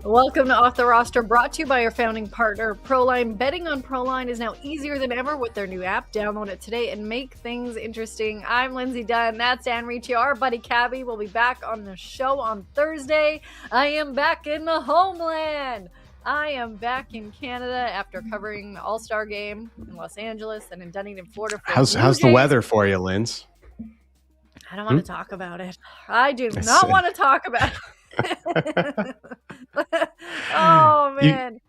Welcome to Off the Roster, brought to you by our founding partner, Proline. Betting on Proline is now easier than ever with their new app. Download it today and make things interesting. I'm Lindsay Dunn. That's Dan Riccio. Our buddy Cabby will be back on the show on Thursday. I am back in the homeland. I am back in Canada after covering the All-Star game in Los Angeles and in Dunedin, Florida. How's the weather for you, Linz? I don't want to talk about it. I do not want to talk about it. Oh man,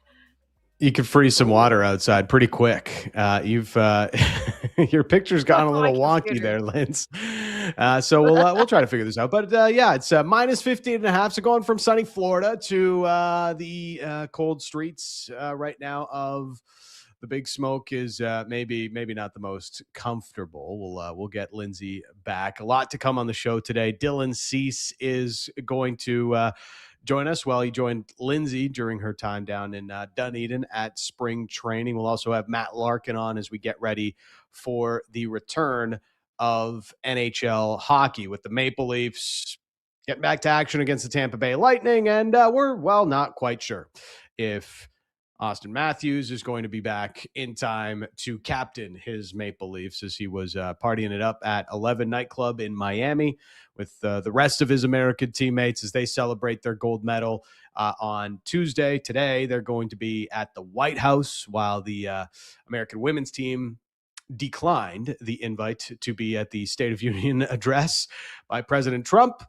you could freeze some water outside pretty quick. You've your picture's gotten a little wonky there, Linz. So we'll try to figure this out. But yeah, it's minus 15.5. So going from sunny Florida to the cold streets right now of the Big Smoke is maybe not the most comfortable. We'll get Lindsay back. A lot to come on the show today. Dylan Cease is going to join us. Well, he joined Lindsay during her time down in Dunedin at spring training. We'll also have Matt Larkin on as we get ready for the return of NHL hockey with the Maple Leafs getting back to action against the Tampa Bay Lightning. And we're, not quite sure if Austin Matthews is going to be back in time to captain his Maple Leafs as he was partying it up at 11 nightclub in Miami with the rest of his American teammates as they celebrate their gold medal on Tuesday. Today, they're going to be at the White House while the American women's team declined the invite to be at the State of Union address by President Trump.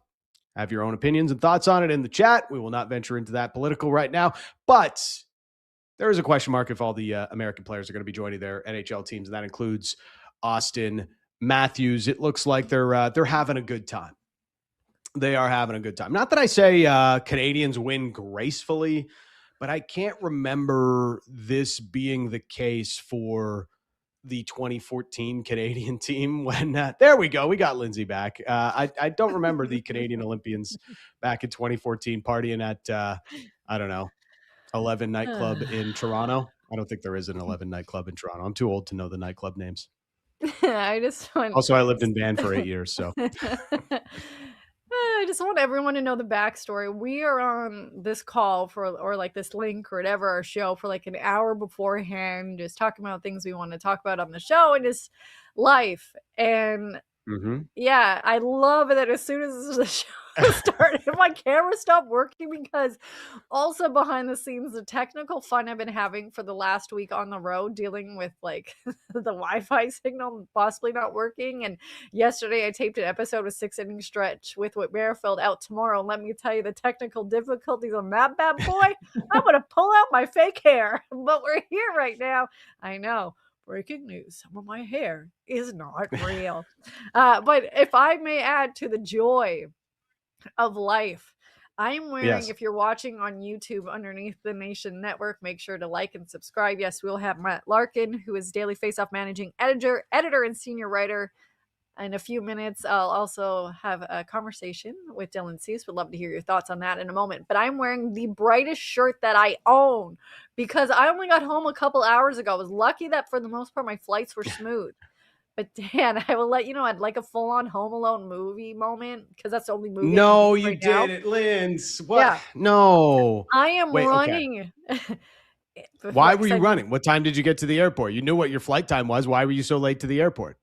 Have your own opinions and thoughts on it in the chat. We will not venture into that political right now, but there is a question mark if all the American players are going to be joining their NHL teams, and that includes Austin Matthews. It looks like they're having a good time. They are having a good time. Not that I say Canadians win gracefully, but I can't remember this being the case for the 2014 Canadian team when there we go. We got Lindsay back. I don't remember the Canadian Olympians back in 2014 partying at, I don't know, 11 nightclub in Toronto. I don't think there is an 11 nightclub in Toronto. I'm too old to know the nightclub names. I lived in band for 8 years, so. I just want everyone to know the backstory. We are on this call or like this link or whatever, our show for like an hour beforehand, just talking about things we want to talk about on the show and just life. And yeah, I love that as soon as the show started, my camera stopped working because also behind the scenes, the technical fun I've been having for the last week on the road, dealing with like the Wi-Fi signal possibly not working. And yesterday I taped an episode of 6-inning stretch with Whit Merrifield out tomorrow. And let me tell you the technical difficulties on that bad boy. I'm going to pull out my fake hair, but we're here right now. I know. Breaking news, some of my hair is not real. But if I may add to the joy of life, I'm wearing, if you're watching on YouTube underneath the Nation Network, make sure to like and subscribe. Yes, we'll have Matt Larkin, who is Daily Faceoff managing editor and senior writer. In a few minutes, I'll also have a conversation with Dylan Cease. Would love to hear your thoughts on that in a moment. But I'm wearing the brightest shirt that I own because I only got home a couple hours ago. I was lucky that for the most part, my flights were smooth. But Dan, I will let you know I'd like a full-on Home Alone movie moment because that's the only movie. No, you didn't, Linz. What? Yeah. No. I am running. Okay. Why were you running? What time did you get to the airport? You knew what your flight time was. Why were you so late to the airport?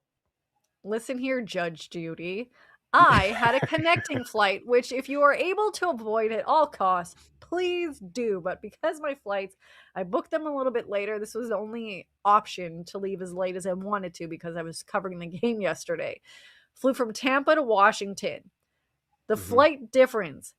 Listen here, Judge Judy. I had a connecting flight, which if you are able to avoid at all costs, please do. But because my flights, I booked them a little bit later. This was the only option to leave as late as I wanted to because I was covering the game yesterday. Flew from Tampa to Washington. The flight difference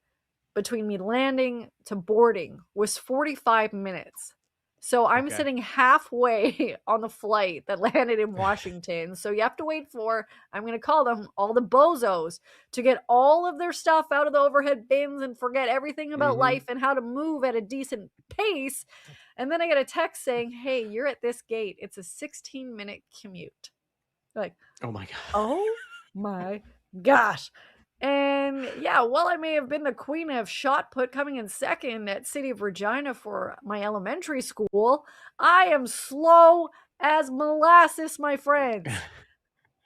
between me landing to boarding was 45 minutes. So I'm sitting halfway on the flight that landed in Washington. So you have to wait for, I'm going to call them all the bozos, to get all of their stuff out of the overhead bins and forget everything about life and how to move at a decent pace. And then I get a text saying, hey, you're at this gate. It's a 16-minute commute. Like, oh my God. Oh my gosh. And yeah, while I may have been the queen of shot put coming in second at City of Regina for my elementary school, I am slow as molasses, my friends.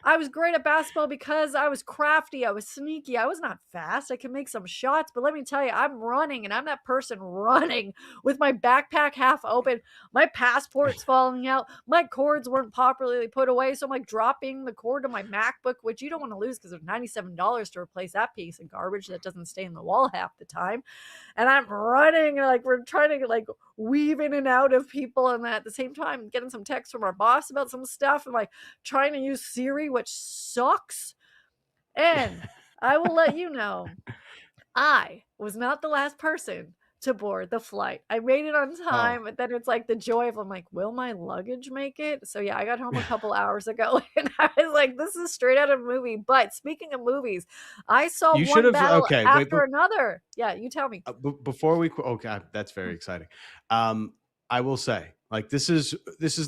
I was great at basketball because I was crafty. I was sneaky. I was not fast. I can make some shots, but let me tell you, I'm running and I'm that person running with my backpack half open. My passport's falling out. My cords weren't properly put away. So I'm like dropping the cord of my MacBook, which you don't want to lose because it's $97 to replace that piece of garbage that doesn't stay in the wall half the time. And I'm running, like we're trying to like weave in and out of people, and at the same time getting some text from our boss about some stuff, and like trying to use Siri, which sucks. And I will let you know, I was not the last person to board the flight. I made it on Oh, time, but then it's like the joy of I'm like, will my luggage make it? So yeah, I got home a couple hours ago and I was like, this is straight out of a movie. But speaking of movies, I saw you should one have. battle Okay, wait. after another. Yeah, you tell me. Before we okay, that's very exciting. I will say, like, this is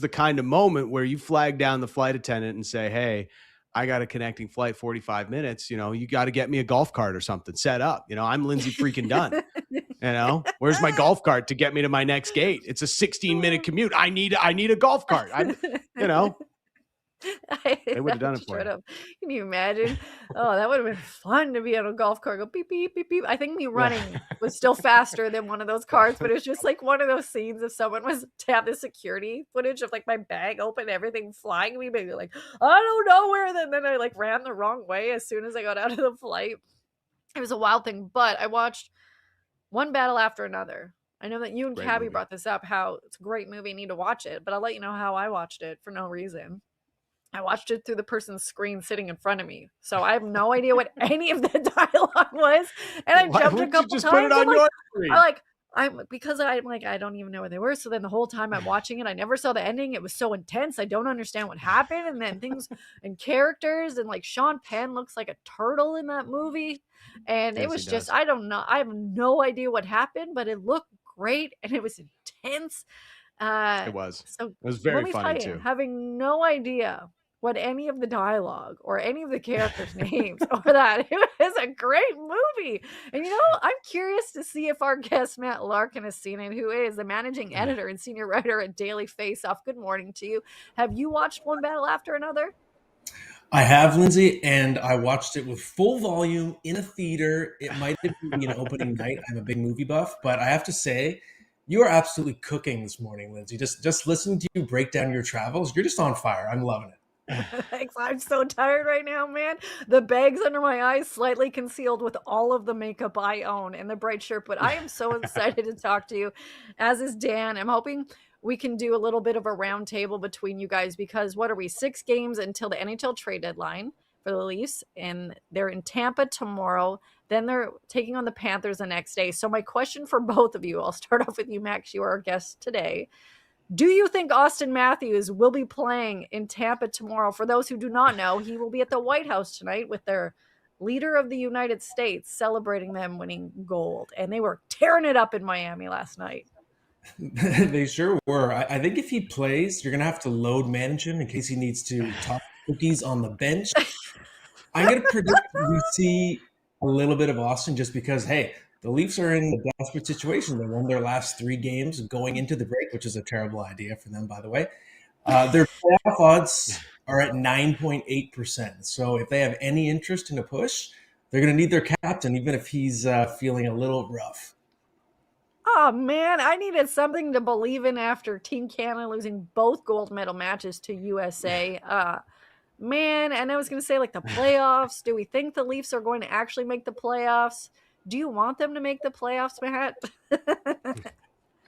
the kind of moment where you flag down the flight attendant and say, hey, I got a connecting flight 45 minutes. You got to get me a golf cart or something set up. I'm Lindsay freaking Dunn. Where's my golf cart to get me to my next gate? It's a 16-minute commute. I need a golf cart. You know, they would have done I it for should you. have. Can you imagine? Oh, that would have been fun to be on a golf cart. Go beep beep beep beep. I think me running was still faster than one of those carts, but it was just like one of those scenes if someone was to have the security footage of like my bag open, everything flying me, maybe like I don't know where. Then I like ran the wrong way as soon as I got out of the flight. It was a wild thing, but I watched one battle after another. I know that you and Great Cabby movie. brought this up, how it's a great movie, need to watch it, but I'll let you know how I watched it for no reason. I watched it through the person's screen sitting in front of me. So I have no idea what any of the dialogue was. And I Why jumped a wouldn't you couple just put it times. I'm on like, your I screen? like, I'm like, I don't even know where they were. So then the whole time I'm watching it, I never saw the ending. It was so intense. I don't understand what happened. And then things and characters, and like Sean Penn looks like a turtle in that movie. And it Yes, he was just, does. I don't know. I have no idea what happened, but it looked great and it was intense. Uh, It was. so It was let very me funny tell you, too. having no idea what any of the dialogue or any of the characters' names or that, it was a great movie. And I'm curious to see if our guest Matt Larkin has seen it, who is the managing editor and senior writer at Daily Faceoff. Good morning to you. Have you watched one battle after another? I have, Lindsay, and I watched it with full volume in a theater. It might have been opening night. I'm a big movie buff, but I have to say, you are absolutely cooking this morning, Lindsay. Just listening to you break down your travels, you're just on fire. I'm loving it. Thanks. I'm so tired right now, man. The bags under my eyes slightly concealed with all of the makeup I own and the bright shirt, but I am so excited to talk to you, as is Dan. I'm hoping we can do a little bit of a round table between you guys because what are we, 6 games until the NHL trade deadline for the Leafs, and they're in Tampa tomorrow. Then they're taking on the Panthers the next day. So my question for both of you, I'll start off with you, Max. You are our guest today. Do you think Austin Matthews will be playing in Tampa tomorrow? For those who do not know, he will be at the White House tonight with their leader of the United States celebrating them winning gold. And they were tearing it up in Miami last night. They sure were. I think if he plays, you're going to have to load manage him in case he needs to toss cookies on the bench. I'm going to predict we see a little bit of Austin just because, hey, the Leafs are in a desperate situation. They won their last 3 games going into the break, which is a terrible idea for them, by the way. Their playoff odds are at 9.8%. So if they have any interest in a push, they're going to need their captain, even if he's feeling a little rough. Oh man, I needed something to believe in after Team Canada losing both gold medal matches to USA. Man, and I was going to say, like, the playoffs. Do we think the Leafs are going to actually make the playoffs? Do you want them to make the playoffs, Matt?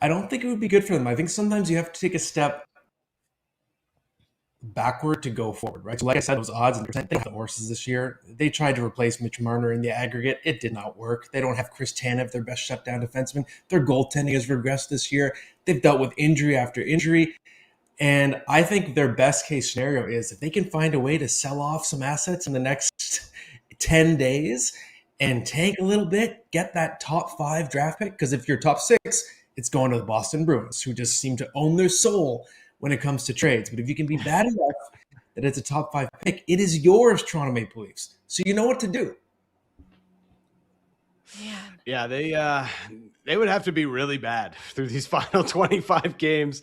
I don't think it would be good for them. I think sometimes you have to take a step backward to go forward, right? So like I said, those odds and percent, they have the horses this year. They tried to replace Mitch Marner in the aggregate. It did not work. They don't have Chris Tanev, their best shutdown defenseman. Their goaltending has regressed this year. They've dealt with injury after injury. And I think their best case scenario is if they can find a way to sell off some assets in the next 10 days and tank a little bit, get that top 5 draft pick. Because if you're top 6, it's going to the Boston Bruins, who just seem to own their soul when it comes to trades. But if you can be bad enough that it's a top 5 pick, it is yours, Toronto Maple Leafs. So you know what to do. Man. Yeah, they would have to be really bad through these final 25 games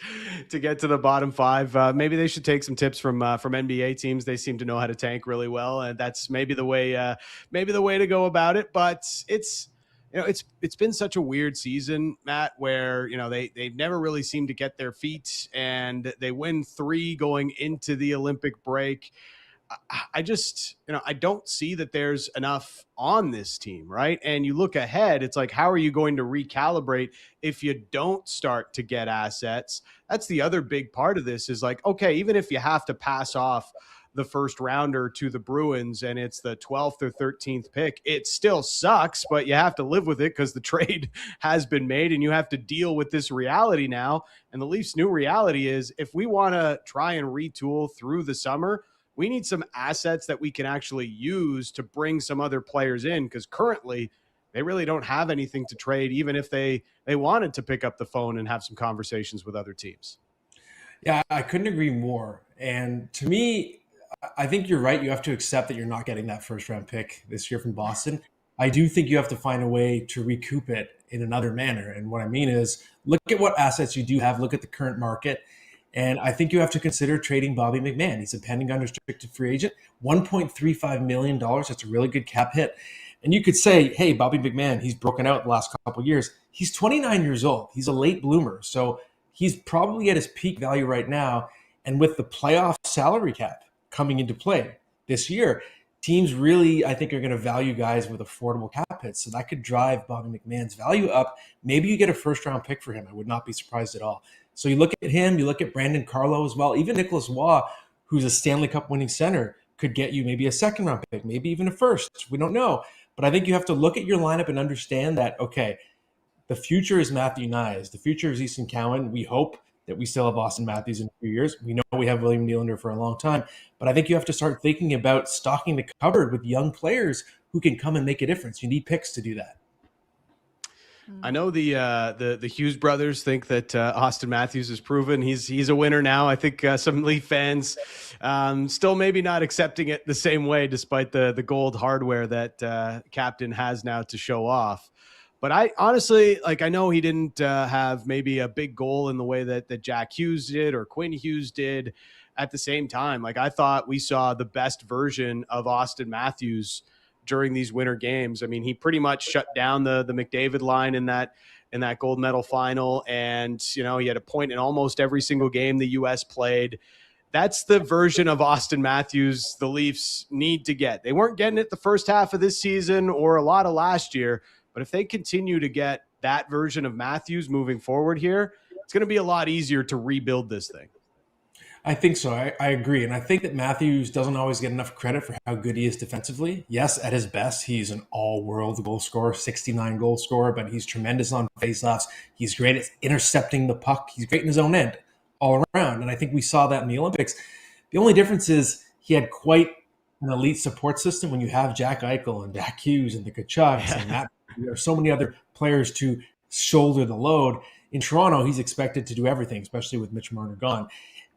to get to the bottom five. Maybe they should take some tips from NBA teams. They seem to know how to tank really well, and that's maybe the way to go about it. But it's been such a weird season, Matt, where they've never really seemed to get their feet, and they win 3 going into the Olympic break. I just, I don't see that there's enough on this team, right? And you look ahead, it's like, how are you going to recalibrate if you don't start to get assets? That's the other big part of this is like, okay, even if you have to pass off the first rounder to the Bruins and it's the 12th or 13th pick, it still sucks, but you have to live with it because the trade has been made and you have to deal with this reality now. And the Leafs' new reality is if we want to try and retool through the summer, we need some assets that we can actually use to bring some other players in, because currently they really don't have anything to trade, even if they wanted to pick up the phone and have some conversations with other teams. Yeah, I couldn't agree more. And to me, I think you're right. You have to accept that you're not getting that first round pick this year from Boston. I do think you have to find a way to recoup it in another manner. And what I mean is look at what assets you do have, look at the current market. And I think you have to consider trading Bobby McMahon. He's a pending unrestricted free agent, $1.35 million. That's a really good cap hit. And you could say, hey, Bobby McMahon, he's broken out the last couple of years. He's 29 years old. He's a late bloomer. So he's probably at his peak value right now. And with the playoff salary cap coming into play this year, teams really, I think, are going to value guys with affordable cap hits. So that could drive Bobby McMahon's value up. Maybe you get a first-round pick for him. I would not be surprised at all. So you look at him, you look at Brandon Carlo as well. Even Nicholas Waugh, who's a Stanley Cup winning center, could get you maybe a second-round pick, maybe even a first. We don't know. But I think you have to look at your lineup and understand that, okay, the future is Matthew Nyes. The future is Easton Cowan. We hope that we still have Austin Matthews in a few years. We know we have William Nylander for a long time. But I think you have to start thinking about stocking the cupboard with young players who can come and make a difference. You need picks to do that. I know the Hughes brothers think that Austin Matthews has proven he's a winner now. I think some Leaf fans still maybe not accepting it the same way, despite the gold hardware that Captain has now to show off. But I honestly, I know he didn't have maybe a big goal in the way that Jack Hughes did or Quinn Hughes did. At the same time, I thought we saw the best version of Austin Matthews during these winter games. I mean, he pretty much shut down the McDavid line in that gold medal final. And, he had a point in almost every single game the U.S. played. That's the version of Austin Matthews the Leafs need to get. They weren't getting it the first half of this season or a lot of last year. But if they continue to get that version of Matthews moving forward here, it's going to be a lot easier to rebuild this thing. I think so. I agree. And I think that Matthews doesn't always get enough credit for how good he is defensively. Yes, at his best, he's an all-world goal scorer, 69 goal scorer, but he's tremendous on faceoffs. He's great at intercepting the puck. He's great in his own end all around. And I think we saw that in the Olympics. The only difference is he had quite an elite support system when you have Jack Eichel and Jack Hughes and the Kachucks and Matt. There are so many other players to shoulder the load. In Toronto, he's expected to do everything, especially with Mitch Marner gone.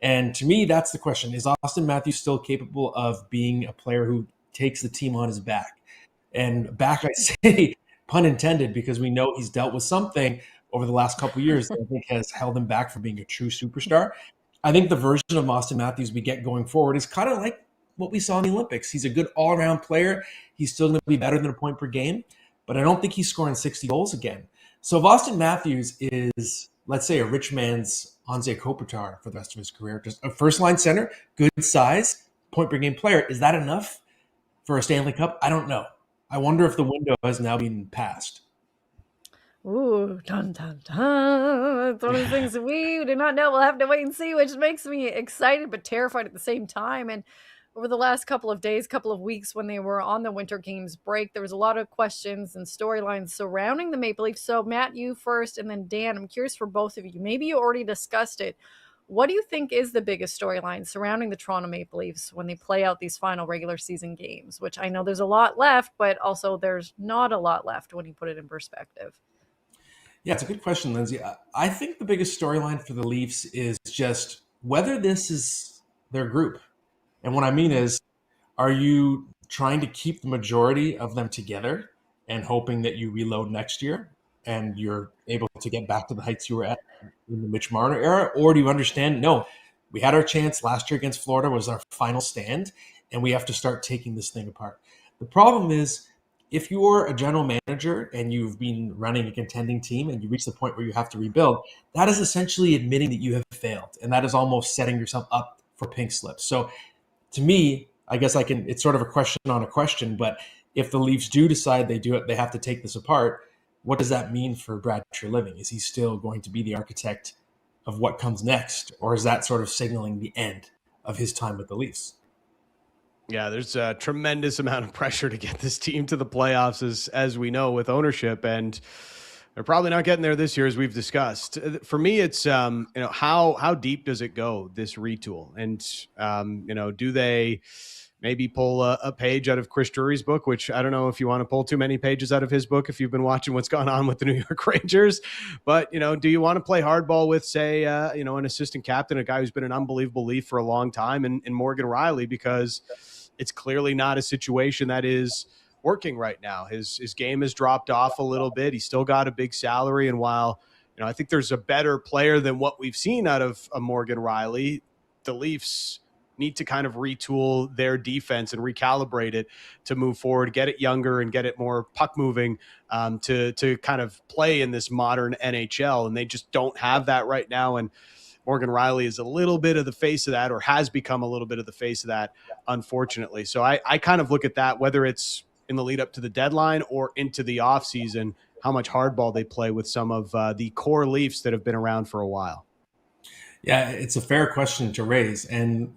And to me, that's the question. Is Austin Matthews still capable of being a player who takes the team on his back? And back, I say, pun intended, because we know he's dealt with something over the last couple of years that I think has held him back from being a true superstar. I think the version of Austin Matthews we get going forward is kind of like what we saw in the Olympics. He's a good all-around player. He's still going to be better than a point per game, but I don't think he's scoring 60 goals again. So if Austin Matthews is, let's say, a rich man's Anze Kopitar for the rest of his career, just a first-line center, good size, point-per-game player, is that enough for a Stanley Cup? I don't know. I wonder if the window has now been passed. Ooh, dun, dun, dun. It's one of the things that we do not know. We'll have to wait and see, which makes me excited but terrified at the same time. And over the last couple of days, couple of weeks when they were on the Winter Games break, there was a lot of questions and storylines surrounding the Maple Leafs. So Matt, you first, and then Dan, I'm curious for both of you. Maybe you already discussed it. What do you think is the biggest storyline surrounding the Toronto Maple Leafs when they play out these final regular season games, which I know there's a lot left, but also there's not a lot left when you put it in perspective? Yeah, it's a good question, Lindsay. I think the biggest storyline for the Leafs is just whether this is their group. And what I mean is, are you trying to keep the majority of them together and hoping that you reload next year and you're able to get back to the heights you were at in the Mitch Marner era? Or do you understand, no, we had our chance last year against Florida, was our final stand, and we have to start taking this thing apart? The problem is, if you're a general manager and you've been running a contending team and you reach the point where you have to rebuild, that is essentially admitting that you have failed. And that is almost setting yourself up for pink slips. So to me, I guess it's sort of a question on a question, but if the Leafs do decide they have to take this apart, what does that mean for Brad Treliving? Is he still going to be the architect of what comes next? Or is that sort of signaling the end of his time with the Leafs? Yeah, there's a tremendous amount of pressure to get this team to the playoffs, as we know, with ownership, and they're probably not getting there this year, as we've discussed. For me, it's how deep does it go, this retool, and do they maybe pull a page out of Chris Drury's book, which I don't know if you want to pull too many pages out of his book if you've been watching what's gone on with the New York Rangers. But, do you want to play hardball with, say, an assistant captain, a guy who's been an unbelievable Leaf for a long time, and Morgan Riley, because it's clearly not a situation that is working right now. His game has dropped off a little bit. He's still got a big salary. And while, I think there's a better player than what we've seen out of Morgan Riley, the Leafs need to kind of retool their defense and recalibrate it to move forward, get it younger and get it more puck moving to kind of play in this modern NHL. And they just don't have that right now. And Morgan Riley is a little bit of the face of that, or has become a little bit of the face of that, unfortunately. So I kind of look at that, whether it's in the lead up to the deadline or into the offseason, how much hardball they play with some of the core Leafs that have been around for a while. Yeah, it's a fair question to raise. And,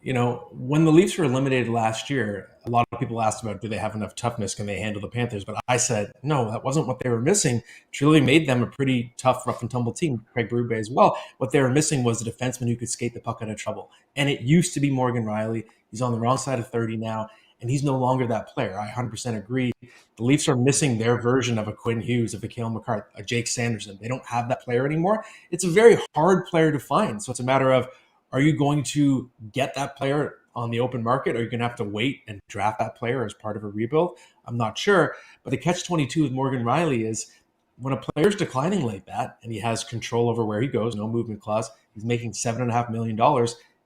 when the Leafs were eliminated last year, a lot of people asked about, do they have enough toughness? Can they handle the Panthers? But I said, no, that wasn't what they were missing. Truly made them a pretty tough, rough and tumble team, Craig Berube as well. What they were missing was a defenseman who could skate the puck out of trouble. And it used to be Morgan Riley. He's on the wrong side of 30 now, and he's no longer that player. I 100% agree. The Leafs are missing their version of a Quinn Hughes, of a Cale McCarthy, a Jake Sanderson. They don't have that player anymore. It's a very hard player to find. So it's a matter of, are you going to get that player on the open market, or are you going to have to wait and draft that player as part of a rebuild? I'm not sure. But the catch-22 with Morgan Riley is, when a player's declining like that and he has control over where he goes, no movement clause, he's making $7.5 million,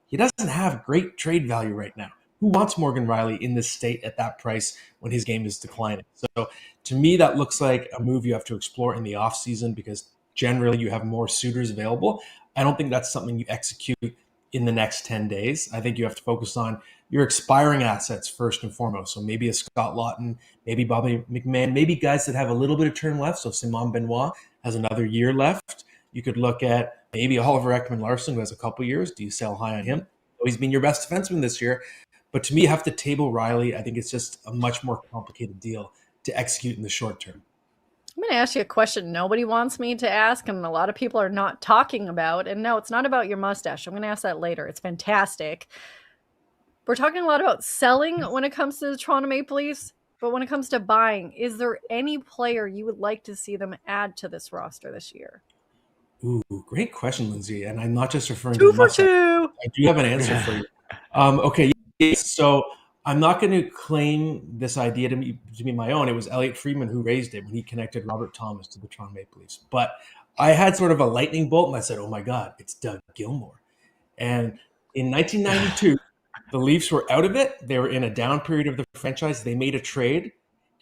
he doesn't have great trade value right now. Who wants Morgan Riley in this state at that price when his game is declining? So to me, that looks like a move you have to explore in the offseason, because generally you have more suitors available. I don't think that's something you execute in the next 10 days. I think you have to focus on your expiring assets first and foremost. So maybe a Scott Lawton, maybe Bobby McMahon, maybe guys that have a little bit of term left. So Simon Benoit has another year left. You could look at maybe Oliver Ekman-Larsson, who has a couple years. Do you sell high on him? He's been your best defenseman this year. But to me, you have to table Riley. I think it's just a much more complicated deal to execute in the short term. I'm going to ask you a question nobody wants me to ask, and a lot of people are not talking about. And no, it's not about your mustache. I'm going to ask that later. It's fantastic. We're talking a lot about selling when it comes to the Toronto Maple Leafs, but when it comes to buying, is there any player you would like to see them add to this roster this year? Ooh, great question, Lindsay. And I'm not just referring to the mustache. 2 for 2. I do have an answer for you. Okay, so I'm not going to claim this idea to be my own. It was Elliot Friedman who raised it when he connected Robert Thomas to the Toronto Maple Leafs. But I had sort of a lightning bolt, and I said, oh my God, it's Doug Gilmour. And in 1992, the Leafs were out of it. They were in a down period of the franchise. They made a trade,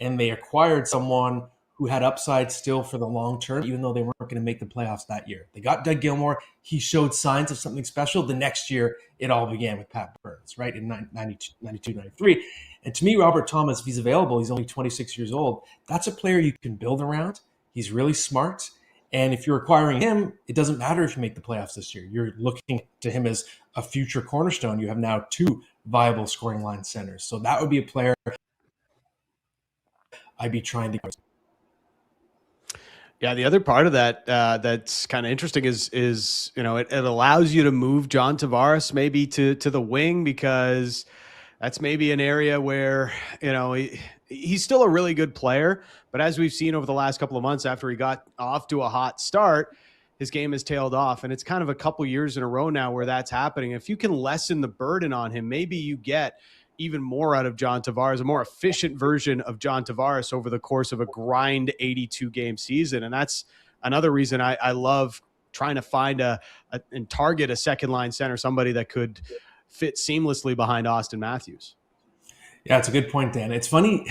and they acquired someone who had upside still for the long term, even though they weren't going to make the playoffs that year. They got Doug Gilmour. He showed signs of something special. The next year, it all began with Pat Burns, right, in 92, 93. And to me, Robert Thomas, if he's available, he's only 26 years old. That's a player you can build around. He's really smart. And if you're acquiring him, it doesn't matter if you make the playoffs this year. You're looking to him as a future cornerstone. You have now two viable scoring line centers. So that would be a player I'd be trying to get. Yeah, the other part of that that's kind of interesting is it allows you to move John Tavares maybe to the wing, because that's maybe an area where he's still a really good player, but as we've seen over the last couple of months, after he got off to a hot start, his game has tailed off, and it's kind of a couple years in a row now where that's happening. If you can lessen the burden on him, maybe you get even more out of John Tavares, a more efficient version of John Tavares over the course of a grind 82 game season. And that's another reason I love trying to find and target a second line center, somebody that could fit seamlessly behind Austin Matthews. Yeah, it's a good point, Dan. It's funny.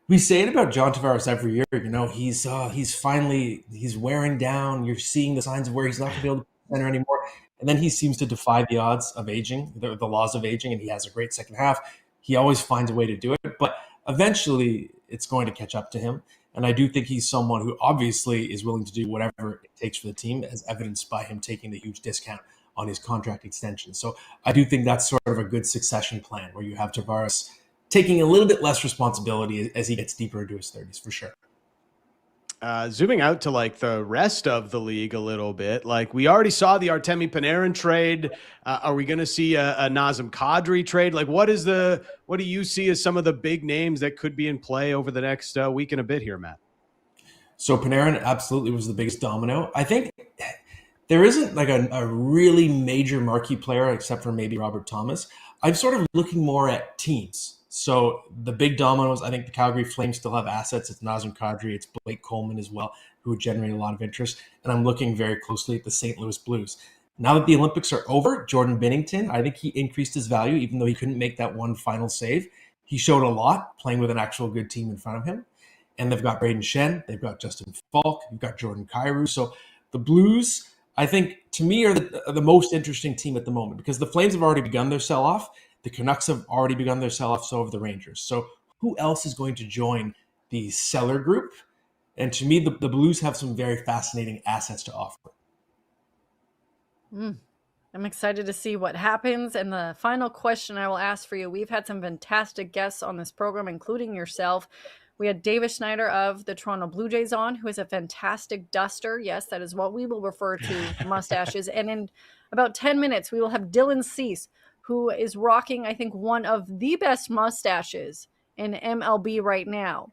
We say it about John Tavares every year. He's wearing down. You're seeing the signs of where he's not going to be able to play center anymore. And then he seems to defy the odds of aging, the laws of aging, and he has a great second half. He always finds a way to do it, but eventually it's going to catch up to him. And I do think he's someone who obviously is willing to do whatever it takes for the team, as evidenced by him taking the huge discount on his contract extension. So I do think that's sort of a good succession plan where you have Tavares taking a little bit less responsibility as he gets deeper into his 30s, for sure. Zooming out to like the rest of the league a little bit, like we already saw the Artemi Panarin trade. Are we going to see a Nazem Kadri trade? Like what do you see as some of the big names that could be in play over the next week and a bit here, Matt? So Panarin absolutely was the biggest domino. I think there isn't like a really major marquee player except for maybe Robert Thomas. I'm sort of looking more at teams. So the big dominoes, I think the Calgary Flames still have assets. It's Nazem Kadri, it's Blake Coleman as well, who would generate a lot of interest. And I'm looking very closely at the St. Louis Blues. Now that the Olympics are over, Jordan Binnington, I think he increased his value, even though he couldn't make that one final save. He showed a lot playing with an actual good team in front of him. And they've got Braden Shen, they've got Justin Falk, you've got Jordan Kyrou. So the Blues, I think, to me, are the most interesting team at the moment because the Flames have already begun their sell-off. The Canucks have already begun their sell-off, so have the Rangers. So who else is going to join the seller group? And to me, the Blues have some very fascinating assets to offer. I'm excited to see what happens. And the final question I will ask for you, we've had some fantastic guests on this program, including yourself. We had David Schneider of the Toronto Blue Jays on, who is a fantastic duster. Yes, that is what we will refer to mustaches. And in about 10 minutes, we will have Dylan Cease, who is rocking, I think, one of the best mustaches in MLB right now.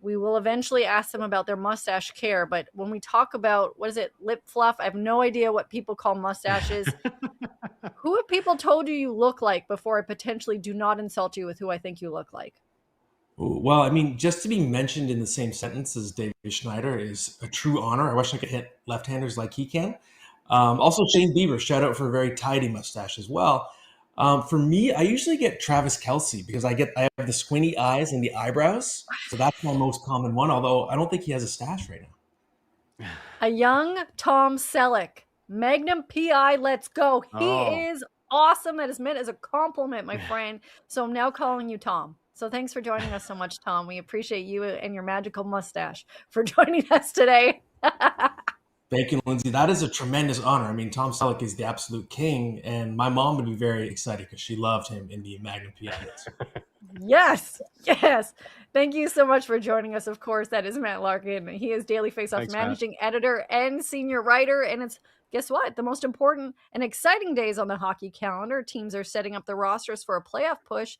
We will eventually ask them about their mustache care, but when we talk about, lip fluff, I have no idea what people call mustaches. Who have people told you look like before I potentially do not insult you with who I think you look like? Well, I mean, just to be mentioned in the same sentence as David Schneider is a true honor. I wish I could hit left-handers like he can. Also, Shane Bieber, shout out for a very tidy mustache as well. For me, I usually get Travis Kelce because I have the squinty eyes and the eyebrows. So that's my most common one, although I don't think he has a stash right now. A young Tom Selleck, Magnum PI, let's go. He is awesome. That is meant as a compliment, my friend. So I'm now calling you Tom. So thanks for joining us so much, Tom. We appreciate you and your magical mustache for joining us today. Thank you, Lindsay. That is a tremendous honor. I mean, Tom Selleck is the absolute king, and my mom would be very excited because she loved him in the Magnum PI. Yes. Thank you so much for joining us. Of course, that is Matt Larkin. He is Daily Faceoff managing editor and senior writer, and it's, guess what? The most important and exciting days on the hockey calendar. Teams are setting up the rosters for a playoff push,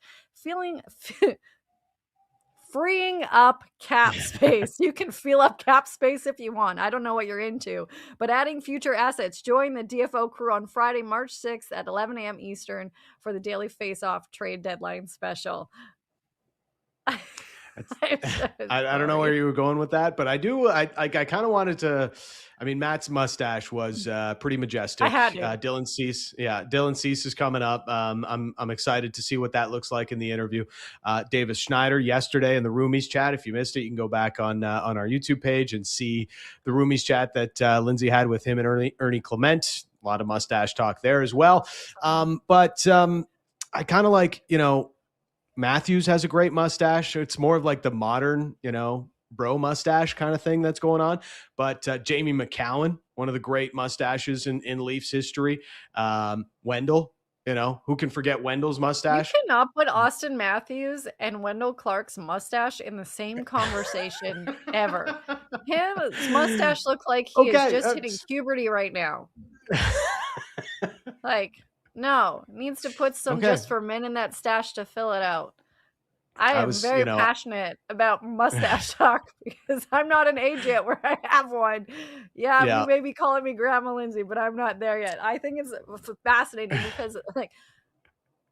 freeing up cap space. You can fill up cap space if you want. I don't know what you're into, but adding future assets. Join the DFO crew on Friday, March 6th at 11 a.m. Eastern for the Daily Face-Off trade deadline special. I don't know where you were going with that, but I kind of wanted to. I mean, Matt's mustache was pretty majestic. I had to. Dylan Cease is coming up. I'm excited to see what that looks like in the interview. Davis Schneider yesterday in the Roomies chat. If you missed it, you can go back on our YouTube page and see the Roomies chat that Lindsay had with him and Ernie Clement. A lot of mustache talk there as well. But I kind of like, Matthews has a great mustache. It's more of like the modern, bro mustache kind of thing that's going on. But Jamie McCowan, one of the great mustaches in Leafs history. Wendell, who can forget Wendell's mustache? You cannot put Austin Matthews and Wendell Clark's mustache in the same conversation ever. His mustache looks like he is just hitting puberty right now. No, needs to put some just for men in that stash to fill it out. I am very passionate about mustache talk because I'm not an age yet where I have one. Yeah, you may be calling me Grandma Lindsay, but I'm not there yet. I think it's fascinating because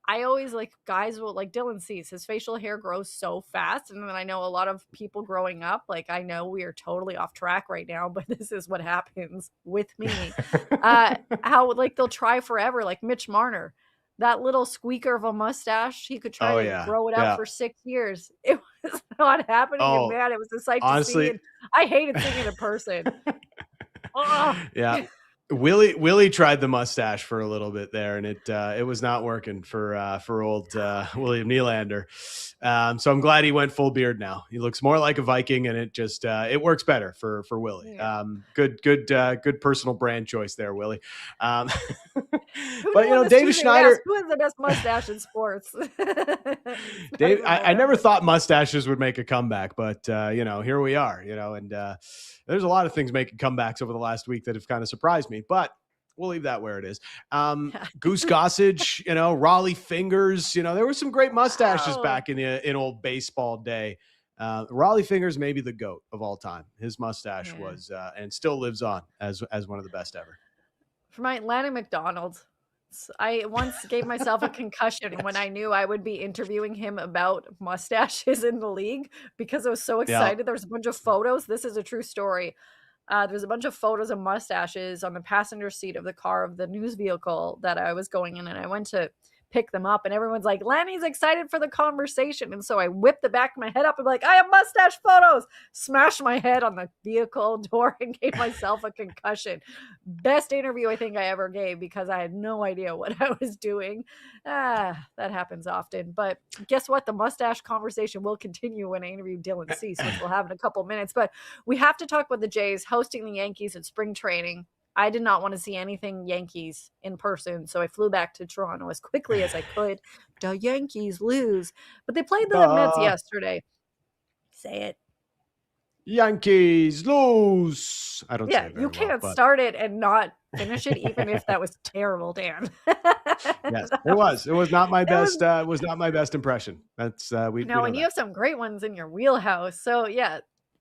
I always like guys will like Dylan Cease, his facial hair grows so fast. And then I know a lot of people growing up, like I know we are totally off track right now, but this is what happens with me. How like they'll try forever, like Mitch Marner, that little squeaker of a mustache, he could try Oh to yeah. grow it out Yeah. for 6 years. It was not happening. And Oh, man, it was a sight to see. honestly. And I hated seeing it in person. Oh. Yeah. Willie tried the mustache for a little bit there, and it was not working for old William Nylander. So I'm glad he went full beard now. He looks more like a Viking, and it works better for Willie. Yeah. Good personal brand choice there, Willie. Who But knew on this David Tuesday we Schneider, asked who has the best mustache in sports? Dave, I never thought mustaches would make a comeback, but here we are. And there's a lot of things making comebacks over the last week that have kind of surprised me, but we'll leave that where it is. Goose Gossage, Raleigh Fingers, there were some great mustaches back in old baseball day. Raleigh Fingers may be the GOAT of all time. His mustache was and still lives on as one of the best ever. For my Atlanta McDonald, I once gave myself a concussion when I knew I would be interviewing him about mustaches in the league because I was so excited. There was a bunch of photos. This is a true story. There's a bunch of photos of mustaches on the passenger seat of the car of the news vehicle that I was going in, and I went to pick them up, and everyone's like, Lanny's excited for the conversation. And so I whipped the back of my head up and like, I have mustache photos, smashed my head on the vehicle door and gave myself a concussion. Best interview I think I ever gave because I had no idea what I was doing. That happens often. But guess what? The mustache conversation will continue when I interview Dylan Cease, which we'll have in a couple minutes. But we have to talk about the Jays hosting the Yankees at spring training. I did not want to see anything Yankees in person, so I flew back to Toronto as quickly as I could. The Yankees lose. But they played the Mets yesterday. Say it. Yankees lose. I don't say it very you can't well, start it and not finish it, even if that was terrible, Dan. Yes, it was. It was not my best. Was not my best impression. That's we know and you have some great ones in your wheelhouse. So yeah,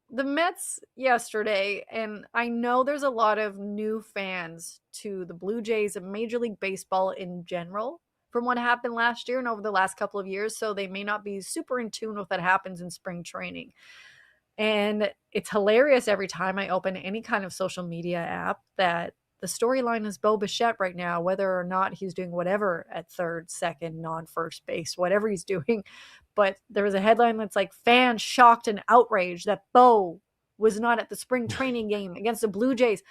the Mets yesterday, and I know there's a lot of new fans to the Blue Jays and Major League Baseball in general from what happened last year and over the last couple of years, so they may not be super in tune with what happens in spring training. And it's hilarious every time I open any kind of social media app that the storyline is Bo Bichette right now, whether or not he's doing whatever at third, second, non-first base, whatever he's doing. But there was a headline that's like, fans shocked and outraged that Bo was not at the spring training game against the Blue Jays.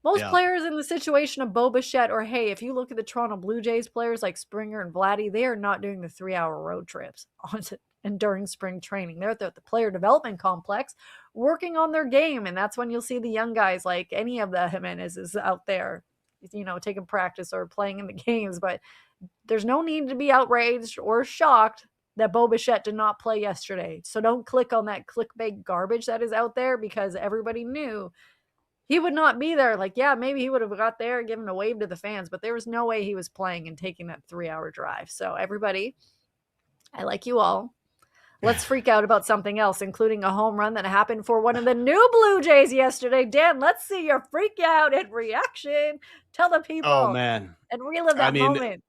Most players in the situation of Bo Bichette, or hey, if you look at the Toronto Blue Jays players like Springer and Vladdy, they are not doing the 3-hour road trips and during spring training. They're at the player development complex working on their game. And that's when you'll see the young guys like any of the Jimenez's out there, taking practice or playing in the games. But there's no need to be outraged or shocked that Bo Bichette did not play yesterday. So don't click on that clickbait garbage that is out there because everybody knew he would not be there. Like, yeah, maybe he would have got there and given a wave to the fans, but there was no way he was playing and taking that 3-hour drive. So everybody, I like you all. Let's freak out about something else, including a home run that happened for one of the new Blue Jays yesterday. Dan, let's see your freak out and reaction. Tell the people. Oh, man. And relive that moment.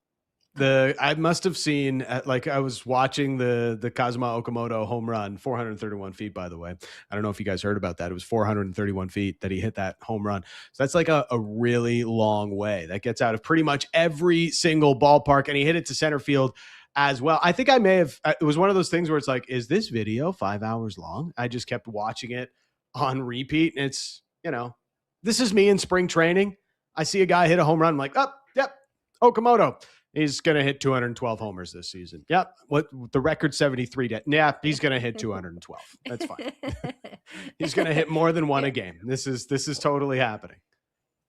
I must have seen, I was watching the Kazuma Okamoto home run, 431 feet, by the way. I don't know if you guys heard about that. It was 431 feet that he hit that home run. So that's like a really long way. That gets out of pretty much every single ballpark, and he hit it to center field as well. I think I may have, it was one of those things where it's like, is this video 5 hours long? I just kept watching it on repeat. And it's, this is me in spring training. I see a guy hit a home run. I'm like, oh, yep, Okamoto. He's going to hit 212 homers this season. Yep. What the record 73. Yeah, he's going to hit 212. That's fine. He's going to hit more than one a game. This is totally happening.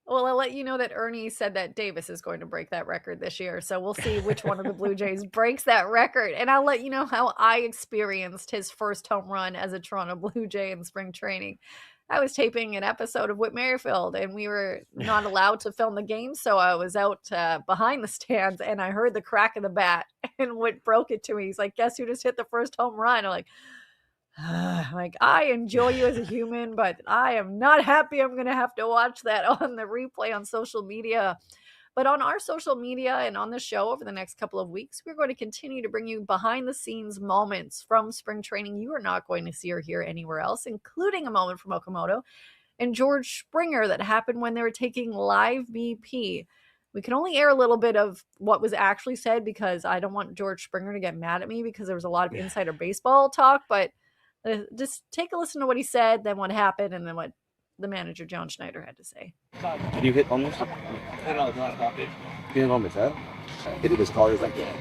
Well, I'll let you know that Ernie said that Davis is going to break that record this year. So we'll see which one of the Blue Jays breaks that record. And I'll let you know how I experienced his first home run as a Toronto Blue Jay in spring training. I was taping an episode of Whit Merrifield, and we were not allowed to film the game. So I was out behind the stands, and I heard the crack of the bat, and Whit broke it to me. He's like, guess who just hit the first home run? I'm like, I enjoy you as a human, but I am not happy I'm going to have to watch that on the replay on social media. But on our social media and on the show over the next couple of weeks, we're going to continue to bring you behind the scenes moments from spring training you are not going to see or hear anywhere else, including a moment from Okamoto and George Springer that happened when they were taking live BP. We can only air a little bit of what was actually said because I don't want George Springer to get mad at me because there was a lot of insider baseball talk, but just take a listen to what he said, then what happened, and then what the manager, John Schneider, had to say. Did you hit on this? No, hit on his head? Hit it as hard as I can.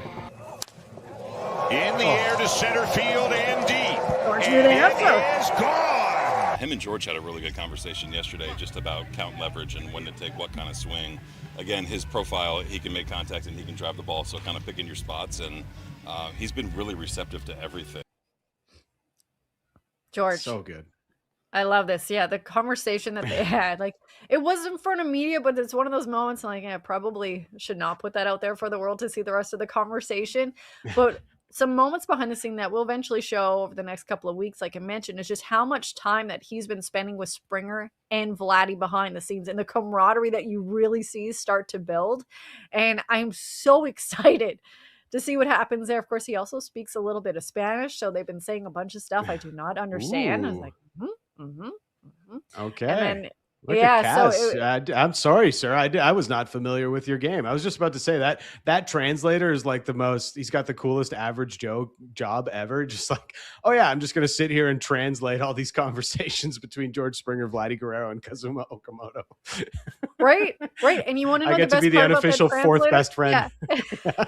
In the air to center field and deep. George And knew the it answer. is gone. Him and George had a really good conversation yesterday just about count leverage and when to take what kind of swing. Again, his profile, he can make contact and he can drive the ball, so kind of picking your spots, and he's been really receptive to everything. George. So good. I love this. Yeah, the conversation that they had, like, it was in front of media, but it's one of those moments like, I probably should not put that out there for the world to see the rest of the conversation. But some moments behind the scene that we'll eventually show over the next couple of weeks, like I mentioned, is just how much time that he's been spending with Springer and Vladdy behind the scenes and the camaraderie that you really see start to build. And I'm so excited to see what happens there. Of course, he also speaks a little bit of Spanish, so they've been saying a bunch of stuff I do not understand. I was like, Okay. And then, Look yeah, at so Kaz. I'm sorry, sir. I was not familiar with your game. I was just about to say that translator is like the most. He's got the coolest average Joe job ever. Just like, oh yeah, I'm just going to sit here and translate all these conversations between George Springer, Vladdy Guerrero, and Kazuma Okamoto. right. And you want to know I get the to best be the part about that unofficial fourth translator? best friend. Yeah.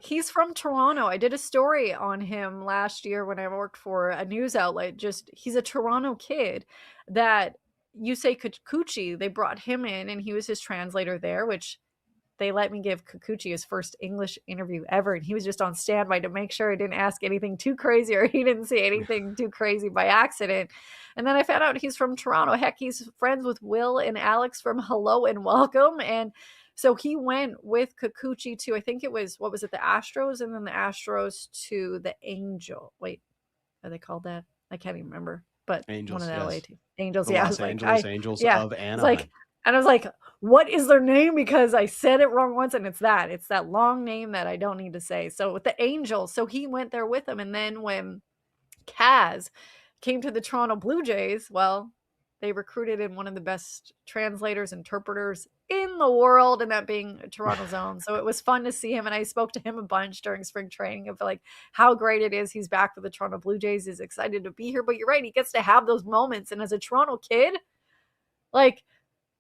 He's from Toronto. I did a story on him last year when I worked for a news outlet. Just he's a Toronto kid that Yusei Kikuchi, they brought him in and he was his translator there, which they let me give Kikuchi his first English interview ever. And he was just on standby to make sure I didn't ask anything too crazy or he didn't say anything too crazy by accident. And then I found out he's from Toronto. Heck, he's friends with Will and Alex from Hello and Welcome. And so he went with Kikuchi to, I think it was, what was it, the Astros, and then the Astros to the Angel. Wait, are they called that? I can't even remember. But Angels, one of the yes. LA teams. Angels, The yeah. Los Angeles Angels of Anaheim. Like, and I was like, what is their name? Because I said it wrong once, and it's that long name that I don't need to say. So with the Angels, so he went there with them. And then when Kaz came to the Toronto Blue Jays, well, they recruited in one of the best translators, interpreters in the world, and that being Toronto's own. So it was fun to see him, and I spoke to him a bunch during spring training of like how great it is. He's back with the Toronto Blue Jays, is excited to be here. But you're right, he gets to have those moments. And as a Toronto kid, like,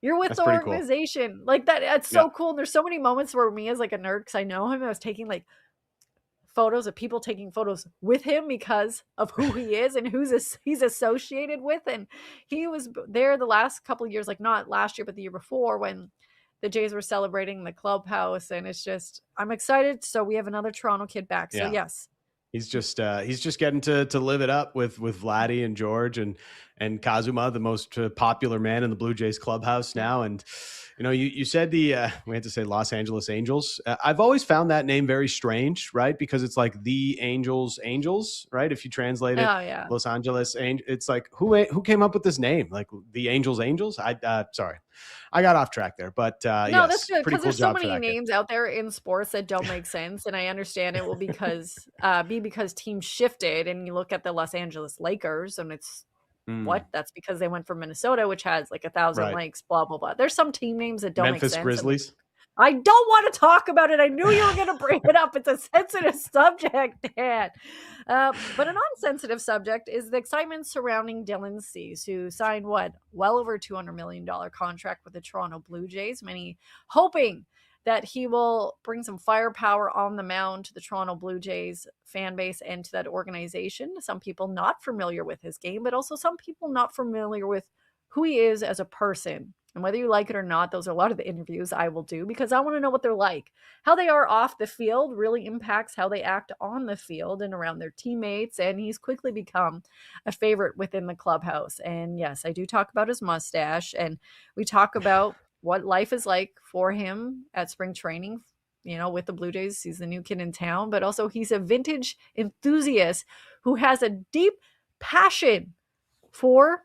you're with That's the pretty cool. organization. Like that's so cool. And there's so many moments where me as like a nerd, because I know him, I was taking like photos of people taking photos with him because of who he is and he's associated with. And he was there the last couple of years, like not last year, but the year before, when the Jays were celebrating the clubhouse. And it's just, I'm excited. So we have another Toronto kid back. So yes. He's just getting to live it up with Vladdy and George and Kazuma, the most popular man in the Blue Jays clubhouse now. And you know, you said we had to say Los Angeles Angels. I've always found that name very strange, right? Because it's like the Angels, right? If you translate it, Los Angeles, it's like who came up with this name? Like the Angels. Sorry, I got off track there, but no, yes, that's good because there's cool so many names out there in sports that don't make sense, and I understand it will because teams shifted, and you look at the Los Angeles Lakers, and it's that's because they went from Minnesota, which has like 1,000 lakes, blah blah blah. There's some team names that don't make sense. Memphis Grizzlies. I don't want to talk about it. I knew you were going to bring it up. It's a sensitive subject, Dan. But a non-sensitive subject is the excitement surrounding Dylan Cease, who signed well over $200 million contract with the Toronto Blue Jays. Many hoping that he will bring some firepower on the mound to the Toronto Blue Jays fan base and to that organization. Some people not familiar with his game, but also some people not familiar with who he is as a person. And whether you like it or not, those are a lot of the interviews I will do because I want to know what they're like. How they are off the field really impacts how they act on the field and around their teammates. And he's quickly become a favorite within the clubhouse. And yes, I do talk about his mustache, and we talk about what life is like for him at spring training, you know, with the Blue Jays. He's the new kid in town, but also he's a vintage enthusiast who has a deep passion for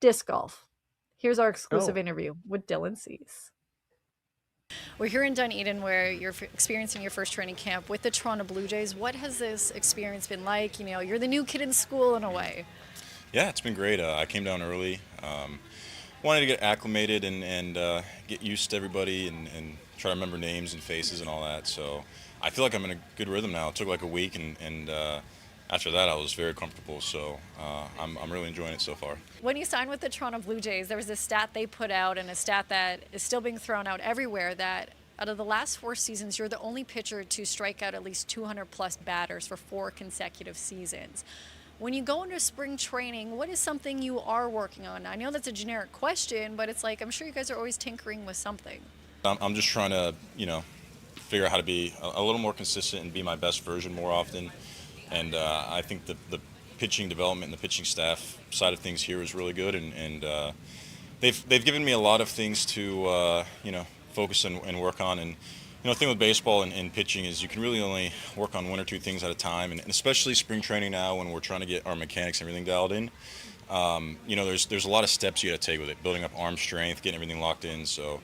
disc golf. Here's our exclusive interview with Dylan Cease. We're here in Dunedin where you're experiencing your first training camp with the Toronto Blue Jays. What has this experience been like? You know, you're the new kid in school in a way. Yeah, it's been great. I came down early. Wanted to get acclimated and get used to everybody and try to remember names and faces and all that. So I feel like I'm in a good rhythm now. It took like a week, and after that I was very comfortable. So I'm really enjoying it so far. When you signed with the Toronto Blue Jays, there was this stat they put out, and a stat that is still being thrown out everywhere, that out of the last 4 seasons, you're the only pitcher to strike out at least 200 plus batters for 4 consecutive seasons. When you go into spring training, what is something you are working on? I know that's a generic question, but it's like, I'm sure you guys are always tinkering with something. I'm just trying to, figure out how to be a little more consistent and be my best version more often. And I think the pitching development and the pitching staff side of things here is really good. And they've given me a lot of things to, focus and work on. And the thing with baseball and pitching is you can really only work on 1 or 2 things at a time, and especially spring training now when we're trying to get our mechanics and everything dialed in. There's a lot of steps you got to take with it, building up arm strength, getting everything locked in. So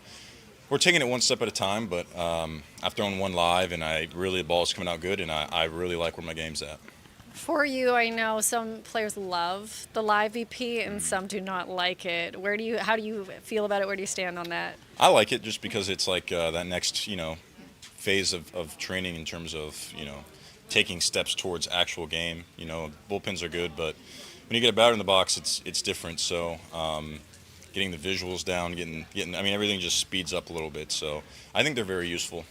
we're taking it one step at a time, but I've thrown one live, and the ball's coming out good, and I really like where my game's at. For you, I know some players love the live VP and some do not like it. How do you feel about it? Where do you stand on that? I like it just because it's like that next, phase of training in terms of, taking steps towards actual game. Bullpens are good, but when you get a batter in the box, it's different. So getting the visuals down, everything just speeds up a little bit. So I think they're very useful.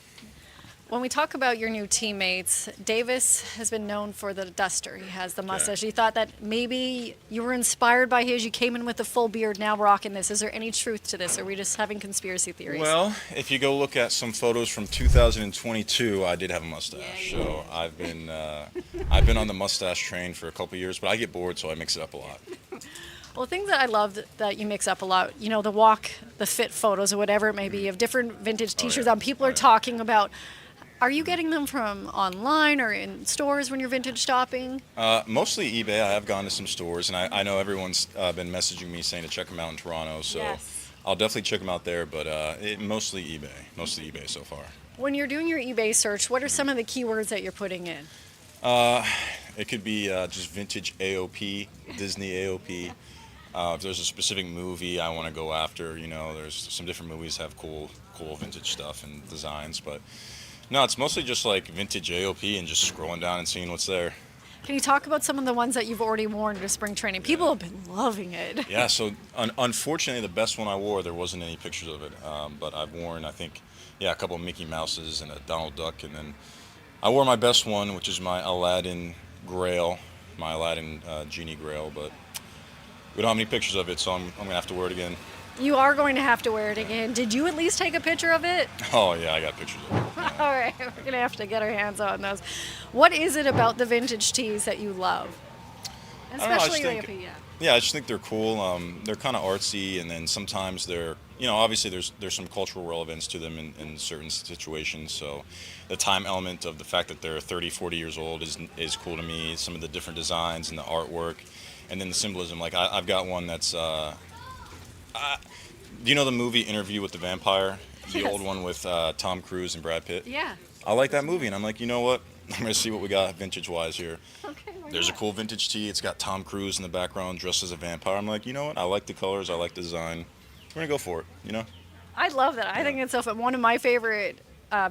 When we talk about your new teammates, Davis has been known for the duster. He has the mustache. You thought that maybe you were inspired by his. You came in with the full beard, now rocking this. Is there any truth to this? Or are we just having conspiracy theories? Well, if you go look at some photos from 2022, I did have a mustache. So I've been on the mustache train for a couple years, but I get bored, so I mix it up a lot. Well, things that I love that you mix up a lot, the walk, the fit photos, or whatever it may be, of different vintage T-shirts on. People are talking about. Are you getting them from online or in stores when you're vintage shopping? Mostly eBay. I have gone to some stores, and I know everyone's been messaging me saying to check them out in Toronto, so yes. I'll definitely check them out there, but mostly eBay so far. When you're doing your eBay search, what are some of the keywords that you're putting in? It could be just vintage AOP, Disney AOP. If there's a specific movie I want to go after, there's some different movies have cool vintage stuff and designs, but no, it's mostly just like vintage AOP and just scrolling down and seeing what's there. Can you talk about some of the ones that you've already worn to spring training? People have been loving it. Yeah, so unfortunately the best one I wore, there wasn't any pictures of it, but I've worn, I think, a couple of Mickey Mouses and a Donald Duck, and then I wore my best one, which is my Aladdin Grail, my Aladdin Genie Grail, but we don't have any pictures of it, so I'm going to have to wear it again. You are going to have to wear it again. Did you at least take a picture of it? Oh, yeah, I got pictures of it. Yeah. All right, we're going to have to get our hands on those. What is it about the vintage tees that you love? Especially AOP, Yeah, I just think they're cool. They're kind of artsy, and then sometimes they're, obviously there's some cultural relevance to them in certain situations. So the time element of the fact that they're 30, 40 years old is cool to me. Some of the different designs and the artwork, and then the symbolism. Like I've got one that's... do you know the movie Interview with the Vampire? The old one with Tom Cruise and Brad Pitt? Yeah. I like that movie, and I'm like, you know what? I'm going to see what we got vintage-wise here. Okay, There's a cool vintage tee. It's got Tom Cruise in the background dressed as a vampire. I'm like, you know what? I like the colors. I like the design. We're going to go for it, I love that. I think it's so fun. One of my favorite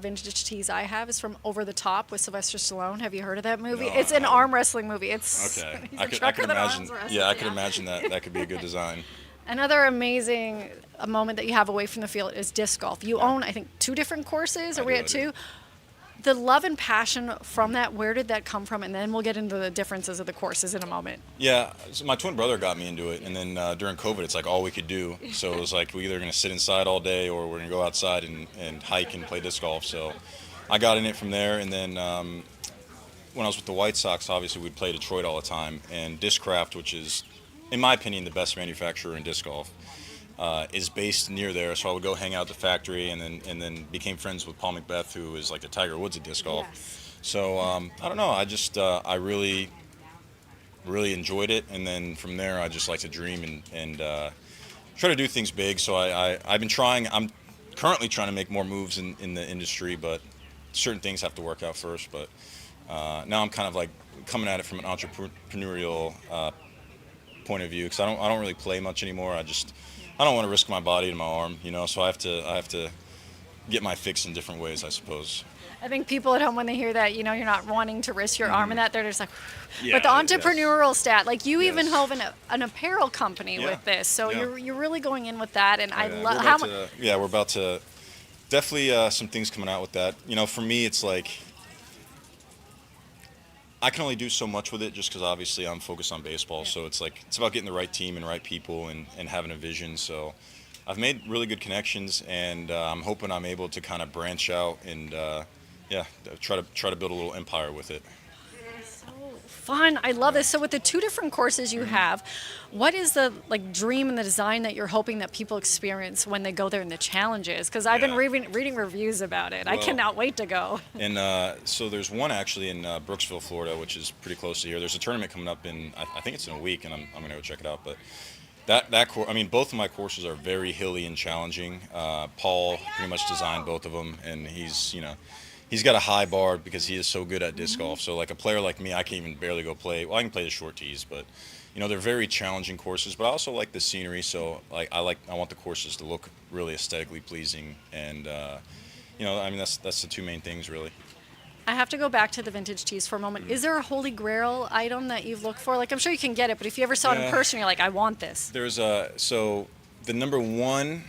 vintage tees I have is from Over the Top with Sylvester Stallone. Have you heard of that movie? No, it's an arm wrestling movie. It's okay. He's I could imagine. Yeah, I could imagine that could be a good design. Another amazing moment that you have away from the field is disc golf. You own, I think, 2 different courses. Are we at 2? The love and passion from that, where did that come from? And then we'll get into the differences of the courses in a moment. Yeah, so my twin brother got me into it, and then during COVID, it's like all we could do. So it was like we're either going to sit inside all day or we're going to go outside and hike and play disc golf. So I got in it from there, and then when I was with the White Sox, obviously we'd play Detroit all the time, and Discraft, which is, in my opinion, the best manufacturer in disc golf, is based near there. So I would go hang out at the factory, and then became friends with Paul Macbeth, who is like the Tiger Woods of disc golf. Yes. So I don't know. I just I really enjoyed it, and then from there I just like to dream and try to do things big. So I've been trying. currently trying to make more moves in the industry, but certain things have to work out first. But now I'm kind of like coming at it from an entrepreneurial point of view, because I don't really play much anymore. I don't want to risk my body and my arm, so I have to get my fix in different ways, I suppose. I think people at home, when they hear that, you're not wanting to risk your arm in that, they're just like, Yeah, but the entrepreneurial stat, like you even Yes. have an apparel company Yeah. with this. So Yeah. you're really going in with that. And I Yeah, love we're how about much. to, yeah, we're about to definitely some things coming out with that. For me, it's like I can only do so much with it just because obviously I'm focused on baseball. So it's like it's about getting the right team and right people and having a vision. So I've made really good connections, and I'm hoping I'm able to kind of branch out and yeah, try to build a little empire with it. Fun. I love this. So with the two different courses you have, what is the dream and the design that you're hoping that people experience when they go there in the challenges? Because I've been Yeah. reading reviews about it. I Well, cannot wait to go. And so there's one actually in Brooksville, Florida, which is pretty close to here. There's a tournament coming up I think it's in a week, and I'm going to go check it out. But I mean, both of my courses are very hilly and challenging. Paul pretty much designed both of them, and he's got a high bar because he is so good at disc golf. So like a player like me, I can't even barely go play. Well, I can play the short tees, but they're very challenging courses. But I also like the scenery, so like I want the courses to look really aesthetically pleasing, and I mean that's the two main things really. I have to go back to the vintage tees for a moment. Is there a holy grail item that you've looked for? Like, I'm sure you can get it, but if you ever saw it in Yeah. person, you're like, I want this. There's so the number one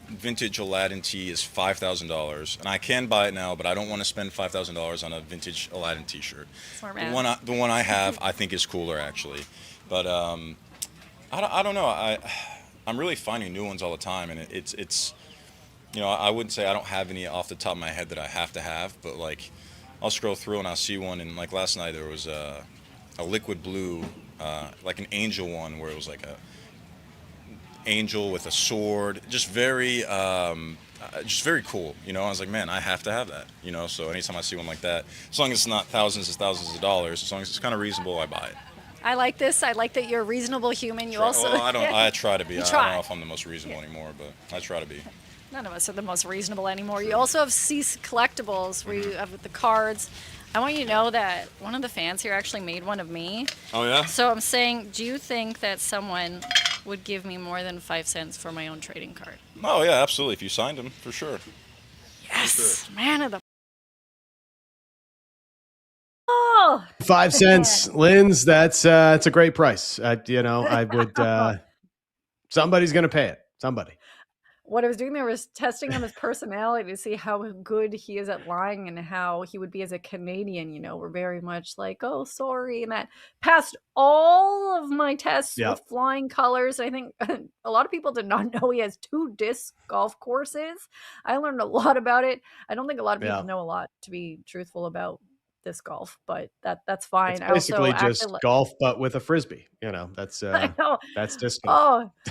vintage Aladdin tee is $5,000, and I can buy it now, but I don't want to spend $5,000 on a vintage Aladdin T-shirt. Smart The man. one I have, I think is cooler actually, but I don't know. I'm really finding new ones all the time, and it's I wouldn't say I don't have any off the top of my head that I have to have, but like I'll scroll through and I'll see one, and like last night there was a liquid blue, like an angel one where it was like a angel with a sword, just very cool. I was like, man, I have to have that. So anytime I see one like that, as long as it's not thousands of dollars, as long as it's kind of reasonable, I buy it. I like this. I like that you're a reasonable human. You also. Well, I try to be. You I try. don't know if I'm the most reasonable anymore, but I try to be. None of us are the most reasonable anymore. You also have Cease Collectibles, where you have the cards. I want you to know that one of the fans here actually made one of me. Oh yeah. So I'm saying, do you think that someone would give me more than 5 cents for my own trading card? Oh yeah, absolutely. If you signed them, for sure. Yes, man of the. Oh, 5 cents, Linz. That's a great price. I would. Somebody's going to pay it. Somebody. what I was doing there was testing on his personality to see how good he is at lying and how he would be as a Canadian. We're very much like, oh, sorry. And that passed all of my tests Yep. with flying colors. I think a lot of people did not know he has 2 disc golf courses. I learned a lot about it. I don't think a lot of people Yeah. know a lot, to be truthful, about disc golf, but that's fine. It's I also basically just acted like, golf, but with a frisbee. That's I know. that's disc golf. Oh,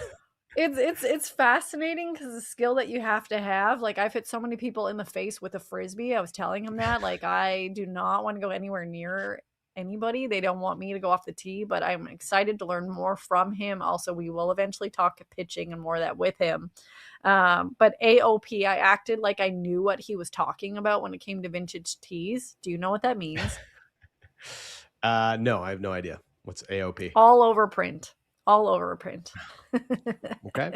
it's fascinating because the skill that you have to have. Like, I've hit so many people in the face with a frisbee. I was telling him that. Like, I do not want to go anywhere near anybody. They don't want me to go off the tee, but I'm excited to learn more from him. Also, we will eventually talk pitching and more of that with him. But AOP, I acted like I knew what he was talking about when it came to vintage tees. Do you know what that means? No, I have no idea. What's AOP? All over print. All over print. Okay.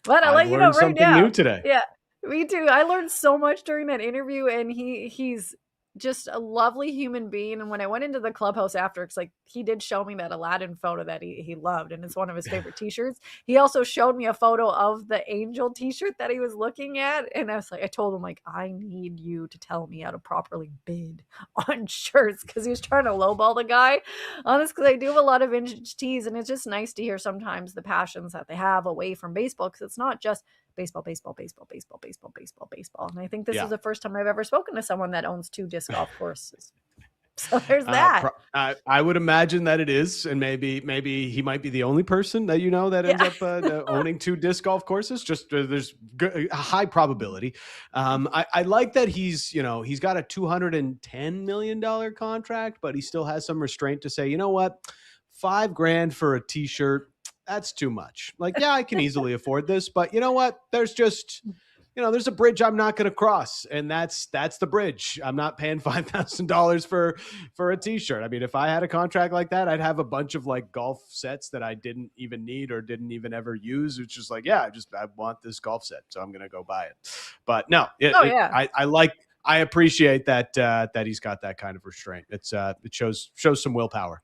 But I'll I've let you know learned right something now. new today. Yeah, me too. I learned so much during that interview, and he's just a lovely human being. And when I went into the clubhouse after, it's like he did show me that Aladdin photo that he loved, and it's one of his favorite t-shirts. He also showed me a photo of the angel t-shirt that he was looking at, and I was like, I told him, like, I need you to tell me how to properly bid on shirts, because he was trying to lowball the guy on this, because I do have a lot of vintage tees, and it's just nice to hear sometimes the passions that they have away from baseball, because it's not just baseball. And I think this Yeah. is the first time I've ever spoken to someone that owns 2 disc golf courses. So there's that. I would imagine that it is, and maybe he might be the only person that that ends up owning 2 disc golf courses. Just there's a high probability. I like that he's got a $210 million contract, but he still has some restraint to say, you know what, $5,000 for a t-shirt, that's too much. Like, yeah, I can easily afford this, but you know what? There's just there's a bridge I'm not going to cross, and that's the bridge. I'm not paying $5,000 for a t-shirt. I mean, if I had a contract like that, I'd have a bunch of like golf sets that I didn't even need or didn't even ever use. It's just like, yeah, I want this golf set, so I'm going to go buy it. But no, I appreciate that he's got that kind of restraint. It shows some willpower.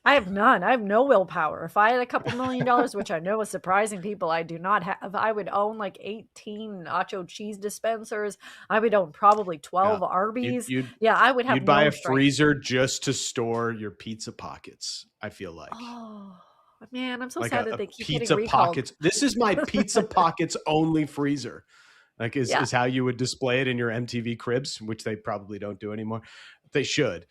I have none. I have no willpower. If I had a couple $1 million, which I know is surprising people, I do not have. I would own like 18 nacho cheese dispensers. I would own probably 12 Arby's. I would have. You'd buy a freezer just to store your pizza pockets. I feel like. Oh man, I'm so like sad that they keep pizza getting recalled. pockets. This is my pizza pockets only freezer. Like is how you would display it in your MTV cribs, which they probably don't do anymore. They should.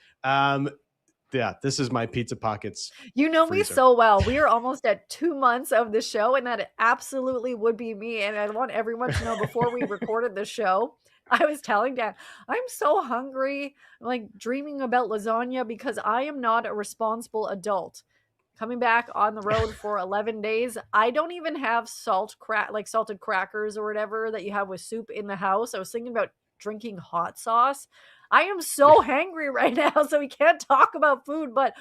Yeah, this is my pizza pockets. You know freezer. Me so well. We are almost at 2 months of the show, and that absolutely would be me. And I want everyone to know before we recorded the show, I was telling Dad, I'm so hungry, like dreaming about lasagna because I am not a responsible adult. Coming back on the road for 11 days, I don't even have salted crackers or whatever that you have with soup in the house. I was thinking about drinking hot sauce. I am so hangry right now, so we can't talk about food, but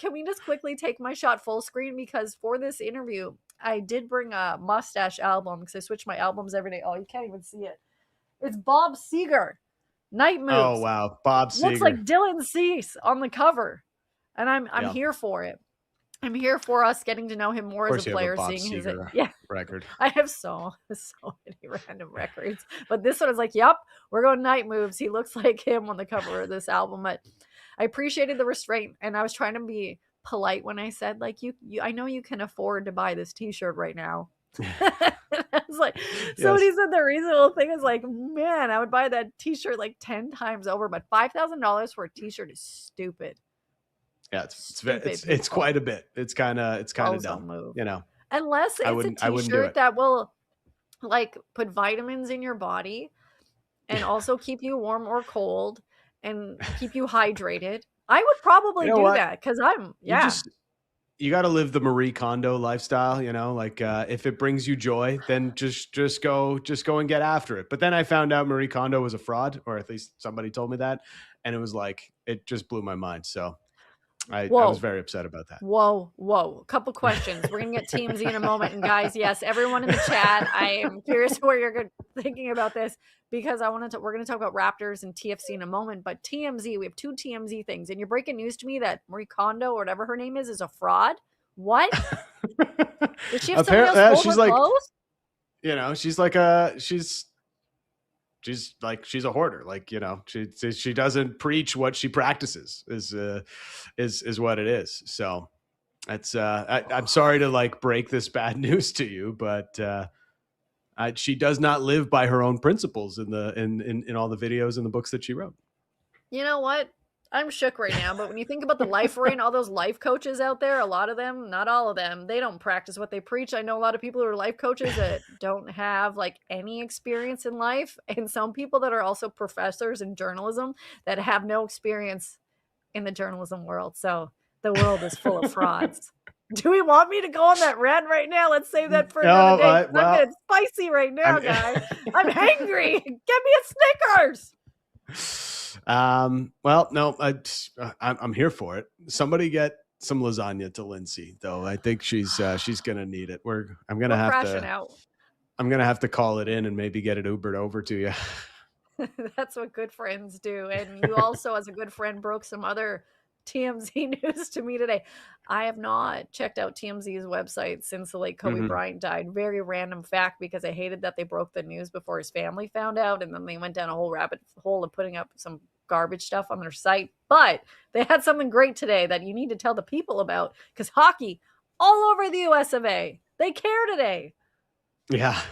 can we just quickly take my shot full screen? Because for this interview, I did bring a mustache album because I switch my albums every day. Oh, you can't even see it. It's Bob Seger, Night Moves. Oh, wow. Bob Seger. Looks like Dylan Cease on the cover, and I'm here for it. I'm here for us getting to know him more as a player, seeing his record. I have so many random records, but this one is like, yep, we're going Night Moves. He looks like him on the cover of this album. But I appreciated the restraint, and I was trying to be polite when I said, like, you I know you can afford to buy this T-shirt right now. I was like, somebody said the reasonable thing is like, man, I would buy that T-shirt like 10 times over, but $5,000 for a T-shirt is stupid. Yeah, it's quite a bit. It's kind of dumb, move. I Unless it's a T-shirt that will like put vitamins in your body and also keep you warm or cold and keep you hydrated. I would probably do that because you got to live the Marie Kondo lifestyle, like if it brings you joy, then just go and get after it. But then I found out Marie Kondo was a fraud, or at least somebody told me that, and it was like it just blew my mind. So I was very upset about that. Whoa. A couple questions. We're going to get TMZ in a moment. And guys, yes, everyone in the chat, I am curious where you're thinking about this because we're going to talk about Raptors and TFC in a moment. But TMZ, we have 2 TMZ things. And you're breaking news to me that Marie Kondo or whatever her name is a fraud. What? Does she have somebody else she's like clothes? She's a hoarder. Like, she doesn't preach what she practices is what it is. So that's, I'm sorry to like break this bad news to you, but she does not live by her own principles in all the videos and the books that she wrote. You know what? I'm shook right now, but when you think about the life we're in, all those life coaches out there, a lot of them, not all of them, they don't practice what they preach. I know a lot of people who are life coaches that don't have like any experience in life, and some people that are also professors in journalism that have no experience in the journalism world. So the world is full of frauds. Do we want me to go on that rant right now? Let's save that for another day. I'm getting spicy right now, guys. I'm hangry. Get me a Snickers. Well, no, I'm here for it. Somebody get some lasagna to Lindsay, though. I think she's gonna need it. I'm gonna have to call it in and maybe get it Ubered over to you. That's what good friends do. And you also, as a good friend, broke some other TMZ news to me today. I have not checked out TMZ's website since the late Kobe Bryant died. Very random fact because I hated that they broke the news before his family found out, and then they went down a whole rabbit hole of putting up some garbage stuff on their site. But they had something great today that you need to tell the people about because hockey all over the US of A. They care today. Yeah.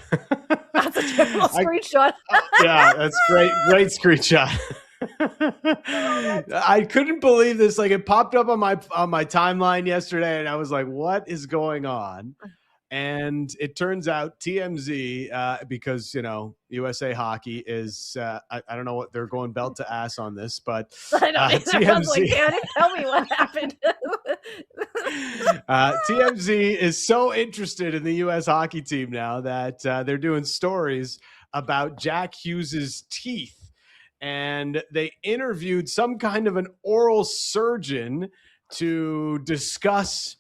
That's a terrible screenshot. Yeah, that's great screenshot. I couldn't believe this. Like it popped up on my timeline yesterday, and I was like, "What is going on?" And it turns out TMZ, because USA Hockey is I don't know what they're going belt to ass on this, but I know TMZ. I was like, Panic, tell me what happened. TMZ is so interested in the US hockey team now that they're doing stories about Jack Hughes's teeth. And they interviewed some kind of an oral surgeon to discuss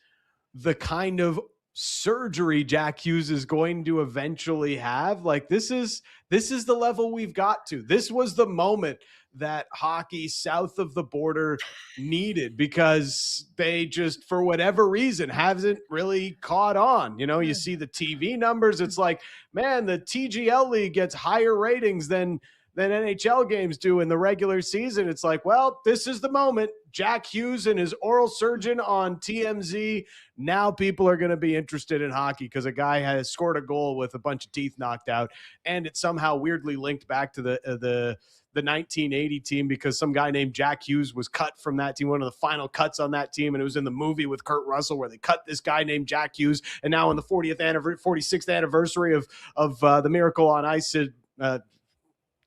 the kind of surgery Jack Hughes is going to eventually have. Like, this is the level we've got to. This was the moment that hockey south of the border needed, because they just, for whatever reason, hasn't really caught on. You know, you see the TV numbers. It's like, man, the TGL league gets higher ratings than NHL games do in the regular season. It's like, well, this is the moment. Jack Hughes and his oral surgeon on TMZ. Now people are going to be interested in hockey because a guy has scored a goal with a bunch of teeth knocked out, and it's somehow weirdly linked back to the 1980 team because some guy named Jack Hughes was cut from that team, one of the final cuts on that team, and it was in the movie with Kurt Russell where they cut this guy named Jack Hughes. And now on the 46th anniversary of the Miracle on Ice,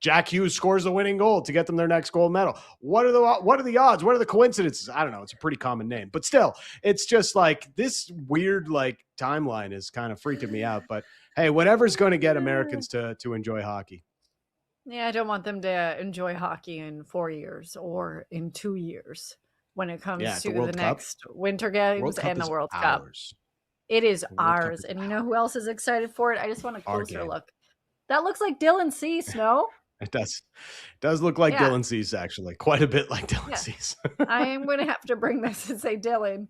Jack Hughes scores the winning goal to get them their next gold medal. What are the odds? What are the coincidences? I don't know. It's a pretty common name, but still, it's just like this weird like timeline is kind of freaking me out. But hey, whatever's going to get Americans to enjoy hockey. Yeah, I don't want them to enjoy hockey in 4 years or in 2 years when it comes to the next Winter Games and the World Cup. It is ours. And you know who else is excited for it? I just want a closer look. That looks like Dylan Cease, no? It does look like Dylan Cease, actually. Quite a bit like Dylan Cease. I am going to have to bring this and say Dylan.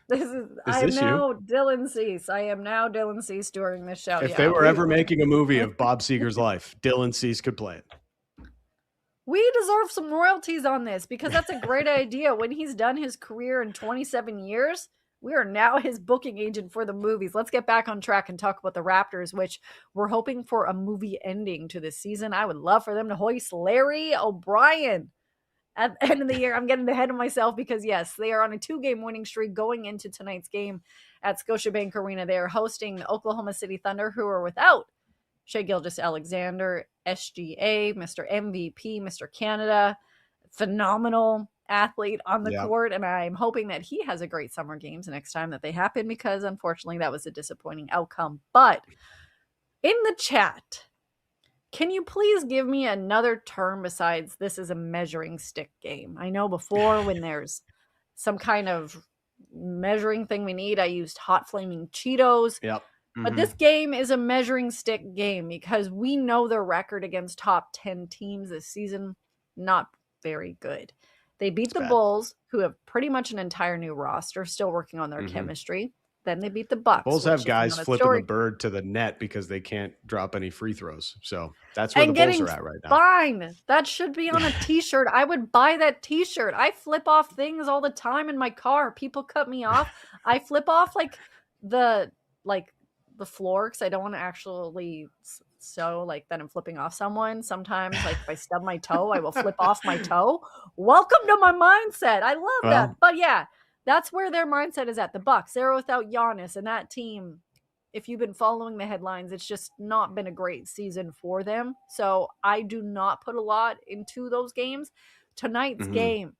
I am now Dylan Cease. I am now Dylan Cease during this show. If they were ever making a movie of Bob Seger's life, Dylan Cease could play it. We deserve some royalties on this because that's a great idea. When he's done his career in 27 years, we are now his booking agent for the movies. Let's get back on track and talk about the Raptors, which we're hoping for a movie ending to this season. I would love for them to hoist Larry O'Brien at the end of the year. I'm getting ahead of myself because, yes, they are on a 2-game winning streak going into tonight's game at Scotiabank Arena. They are hosting the Oklahoma City Thunder, who are without Shai Gilgeous-Alexander, SGA, Mr. MVP, Mr. Canada, phenomenal athlete on the court, and I'm hoping that he has a great summer games next time that they happen, because unfortunately that was a disappointing outcome. But in the chat, can you please give me another term besides this is a measuring stick game? I know before when there's some kind of measuring thing we need, I used hot flaming Cheetos. But this game is a measuring stick game because we know their record against top 10 teams this season, not very good. They beat the Bulls, who have pretty much an entire new roster, still working on their chemistry. Then they beat the Bucks. Bulls have guys flipping the bird to the net because they can't drop any free throws. So that's where the Bulls are at right now. Fine. That should be on a t-shirt. I would buy that t-shirt. I flip off things all the time in my car. People cut me off. I flip off the floor because I don't want to actually that I'm flipping off someone. Sometimes if I stub my toe, I will flip off my toe. Welcome to my mindset. I love that. But yeah, that's where their mindset is at. The Bucks, they're without Giannis, and that team, if you've been following the headlines, it's just not been a great season for them. So I do not put a lot into those games. Tonight's game,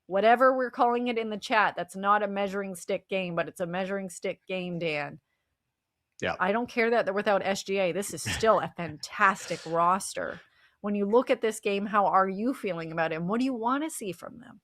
whatever we're calling it in the chat, that's not a measuring stick game, but it's a measuring stick game, Dan. Yeah, I don't care that they're without SGA. This is still a fantastic roster. When you look at this game, how are you feeling about it? And what do you want to see from them?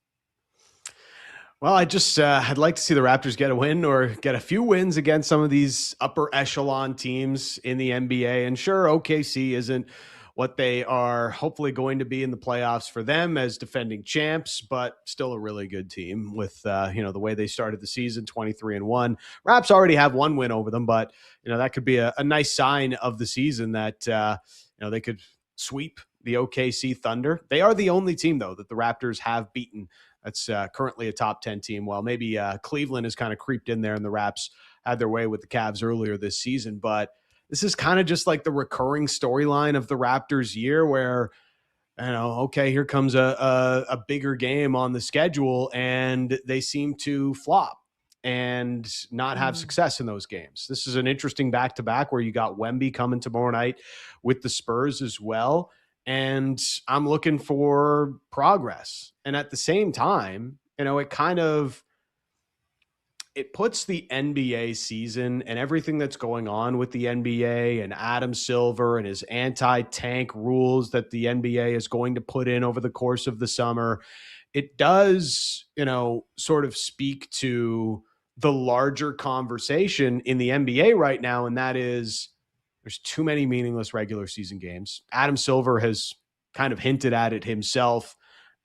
Well, I'd like to see the Raptors get a win or get a few wins against some of these upper echelon teams in the NBA. And sure, OKC isn't what they are hopefully going to be in the playoffs for them as defending champs, but still a really good team with, the way they started the season, 23-1. Raps already have one win over them, but, that could be a nice sign of the season that, they could sweep the OKC Thunder. They are the only team, though, that the Raptors have beaten that's currently a top 10 team. Well, maybe Cleveland has kind of creeped in there, and the Raps had their way with the Cavs earlier this season, but this is kind of just like the recurring storyline of the Raptors year where, okay, here comes a bigger game on the schedule, and they seem to flop and not have success in those games. This is an interesting back-to-back where you got Wemby coming tomorrow night with the Spurs as well, and I'm looking for progress. And at the same time, it kind of it puts the NBA season and everything that's going on with the NBA and Adam Silver and his anti-tank rules that the NBA is going to put in over the course of the summer. It does, sort of speak to the larger conversation in the NBA right now, and that is there's too many meaningless regular season games. Adam Silver has kind of hinted at it himself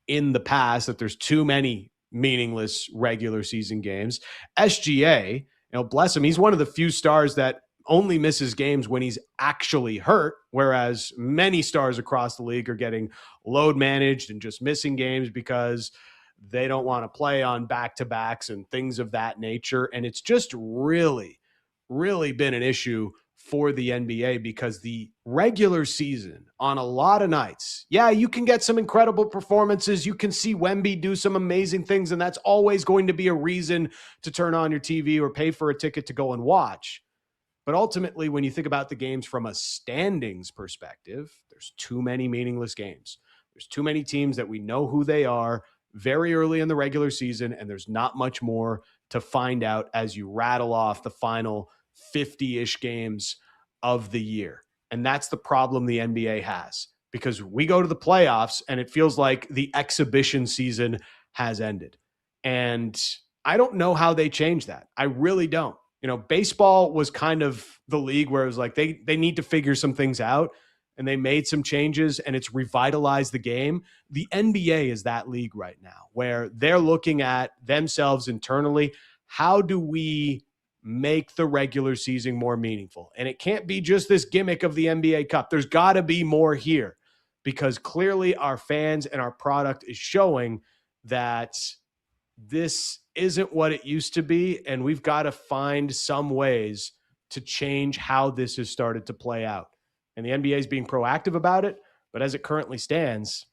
in the past that there's too many meaningless regular season games. SGA, bless him, he's one of the few stars that only misses games when he's actually hurt, whereas many stars across the league are getting load managed and just missing games because they don't want to play on back-to-backs and things of that nature. And it's just really, really been an issue for the NBA because the regular season on a lot of nights, you can get some incredible performances. You can see Wemby do some amazing things, and that's always going to be a reason to turn on your TV or pay for a ticket to go and watch. But ultimately, when you think about the games from a standings perspective, there's too many meaningless games. There's too many teams that we know who they are very early in the regular season, and there's not much more to find out as you rattle off the final 50-ish games of the year. And that's the problem the NBA has, because we go to the playoffs and it feels like the exhibition season has ended. And I don't know how they change that. I really don't. Baseball was kind of the league where it was like they need to figure some things out, and they made some changes and it's revitalized the game. The NBA is that league right now where they're looking at themselves internally. How do we make the regular season more meaningful? And it can't be just this gimmick of the NBA Cup. There's got to be more here, because clearly our fans and our product is showing that this isn't what it used to be, and we've got to find some ways to change how this has started to play out. And the NBA is being proactive about it, but as it currently stands,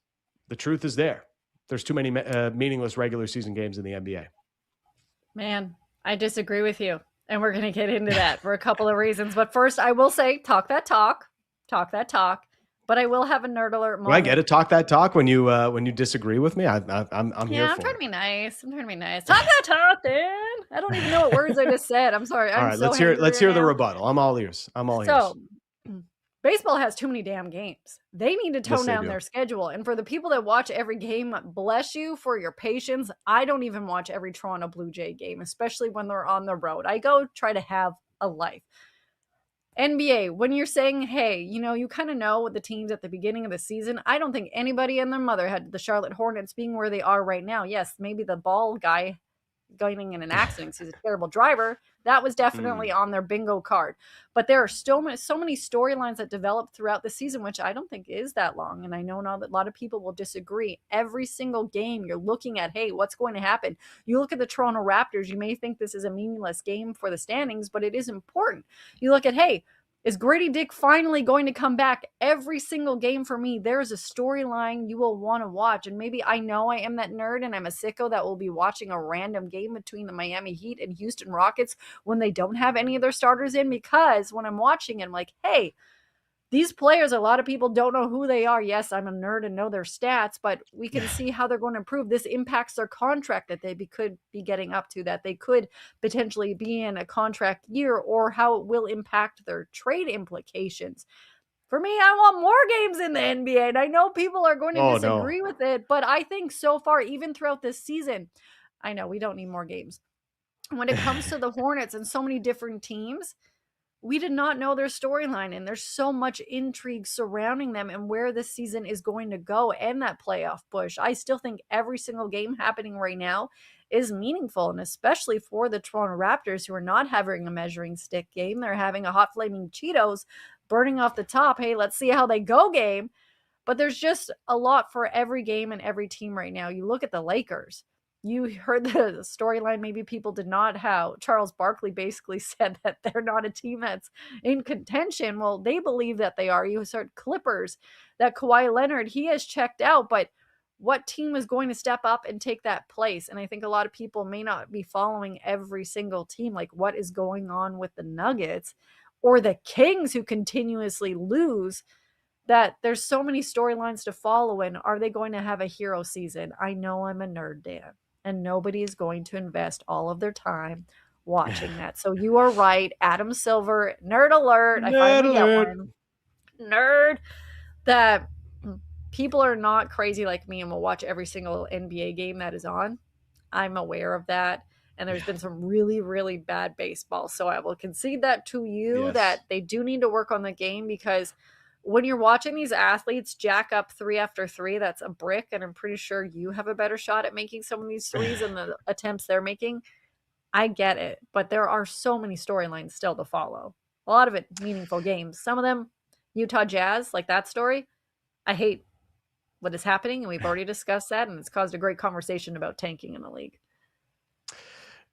the truth is there. There's too many meaningless regular season games in the NBA. Man, I disagree with you. And we're going to get into that for a couple of reasons. But first, I will say, talk that talk. But I will have a nerd alert moment. Do I get to talk that talk when you disagree with me? I'm here for I'm trying to be nice. Talk that talk, Dan. I don't even know what words I just said. I'm sorry. All right, let's hear the rebuttal. I'm all ears. So, baseball has too many damn games. They need to tone down their schedule. And for the people that watch every game, bless you for your patience. I don't even watch every Toronto Blue Jay game, especially when they're on the road. I go try to have a life. NBA, when you're saying, hey, you kind of know the teams at the beginning of the season, I don't think anybody and their mother had the Charlotte Hornets being where they are right now. Yes, maybe the ball guy going in an accident, he's a terrible driver. That was definitely on their bingo card. But there are so many storylines that develop throughout the season, which I don't think is that long. And I know now that a lot of people will disagree. Every single game you're looking at, hey, what's going to happen? You look at the Toronto Raptors, you may think this is a meaningless game for the standings, but it is important. You look at, hey, is Grady Dick finally going to come back? Every single game for me, there's a storyline you will want to watch. And maybe I know I am that nerd and I'm a sicko that will be watching a random game between the Miami Heat and Houston Rockets when they don't have any of their starters in, because when I'm watching it, I'm like, hey, these players, a lot of people don't know who they are. Yes, I'm a nerd and know their stats, but we can see how they're going to improve. This impacts their contract that they could be getting up to, that they could potentially be in a contract year, or how it will impact their trade implications. For me, I want more games in the NBA, and I know people are going to disagree with it, but I think so far, even throughout this season, I know we don't need more games. When it comes to the Hornets and so many different teams, we did not know their storyline, and there's so much intrigue surrounding them and where this season is going to go and that playoff push. I still think every single game happening right now is meaningful, and especially for the Toronto Raptors, who are not having a measuring stick game. They're having a hot flaming Cheetos burning off the top. Hey, let's see how they go game. But there's just a lot for every game and every team right now. You look at the Lakers. You heard the storyline, maybe people did not, how Charles Barkley basically said that they're not a team that's in contention. Well, they believe that they are. You start Clippers, that Kawhi Leonard, he has checked out, but what team is going to step up and take that place? And I think a lot of people may not be following every single team, like what is going on with the Nuggets or the Kings, who continuously lose, that there's so many storylines to follow. And are they going to have a hero season? I know I'm a nerd, Dan, and nobody is going to invest all of their time watching that. So you are right. Adam Silver, nerd alert. I finally get one. Nerd. That people are not crazy like me and will watch every single NBA game that is on. I'm aware of that. And there's been some really, really bad baseball. So I will concede that to you that they do need to work on the game, because when you're watching these athletes jack up 3 after 3, that's a brick. And I'm pretty sure you have a better shot at making some of these threes than the attempts they're making. I get it. But there are so many storylines still to follow. A lot of it meaningful games. Some of them, Utah Jazz, like that story, I hate what is happening. And we've already discussed that. And it's caused a great conversation about tanking in the league.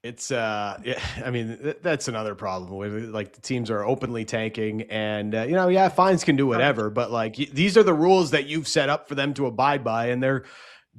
It's yeah, I mean, that's another problem with, like, the teams are openly tanking, and fines can do whatever, but like these are the rules that you've set up for them to abide by, and they're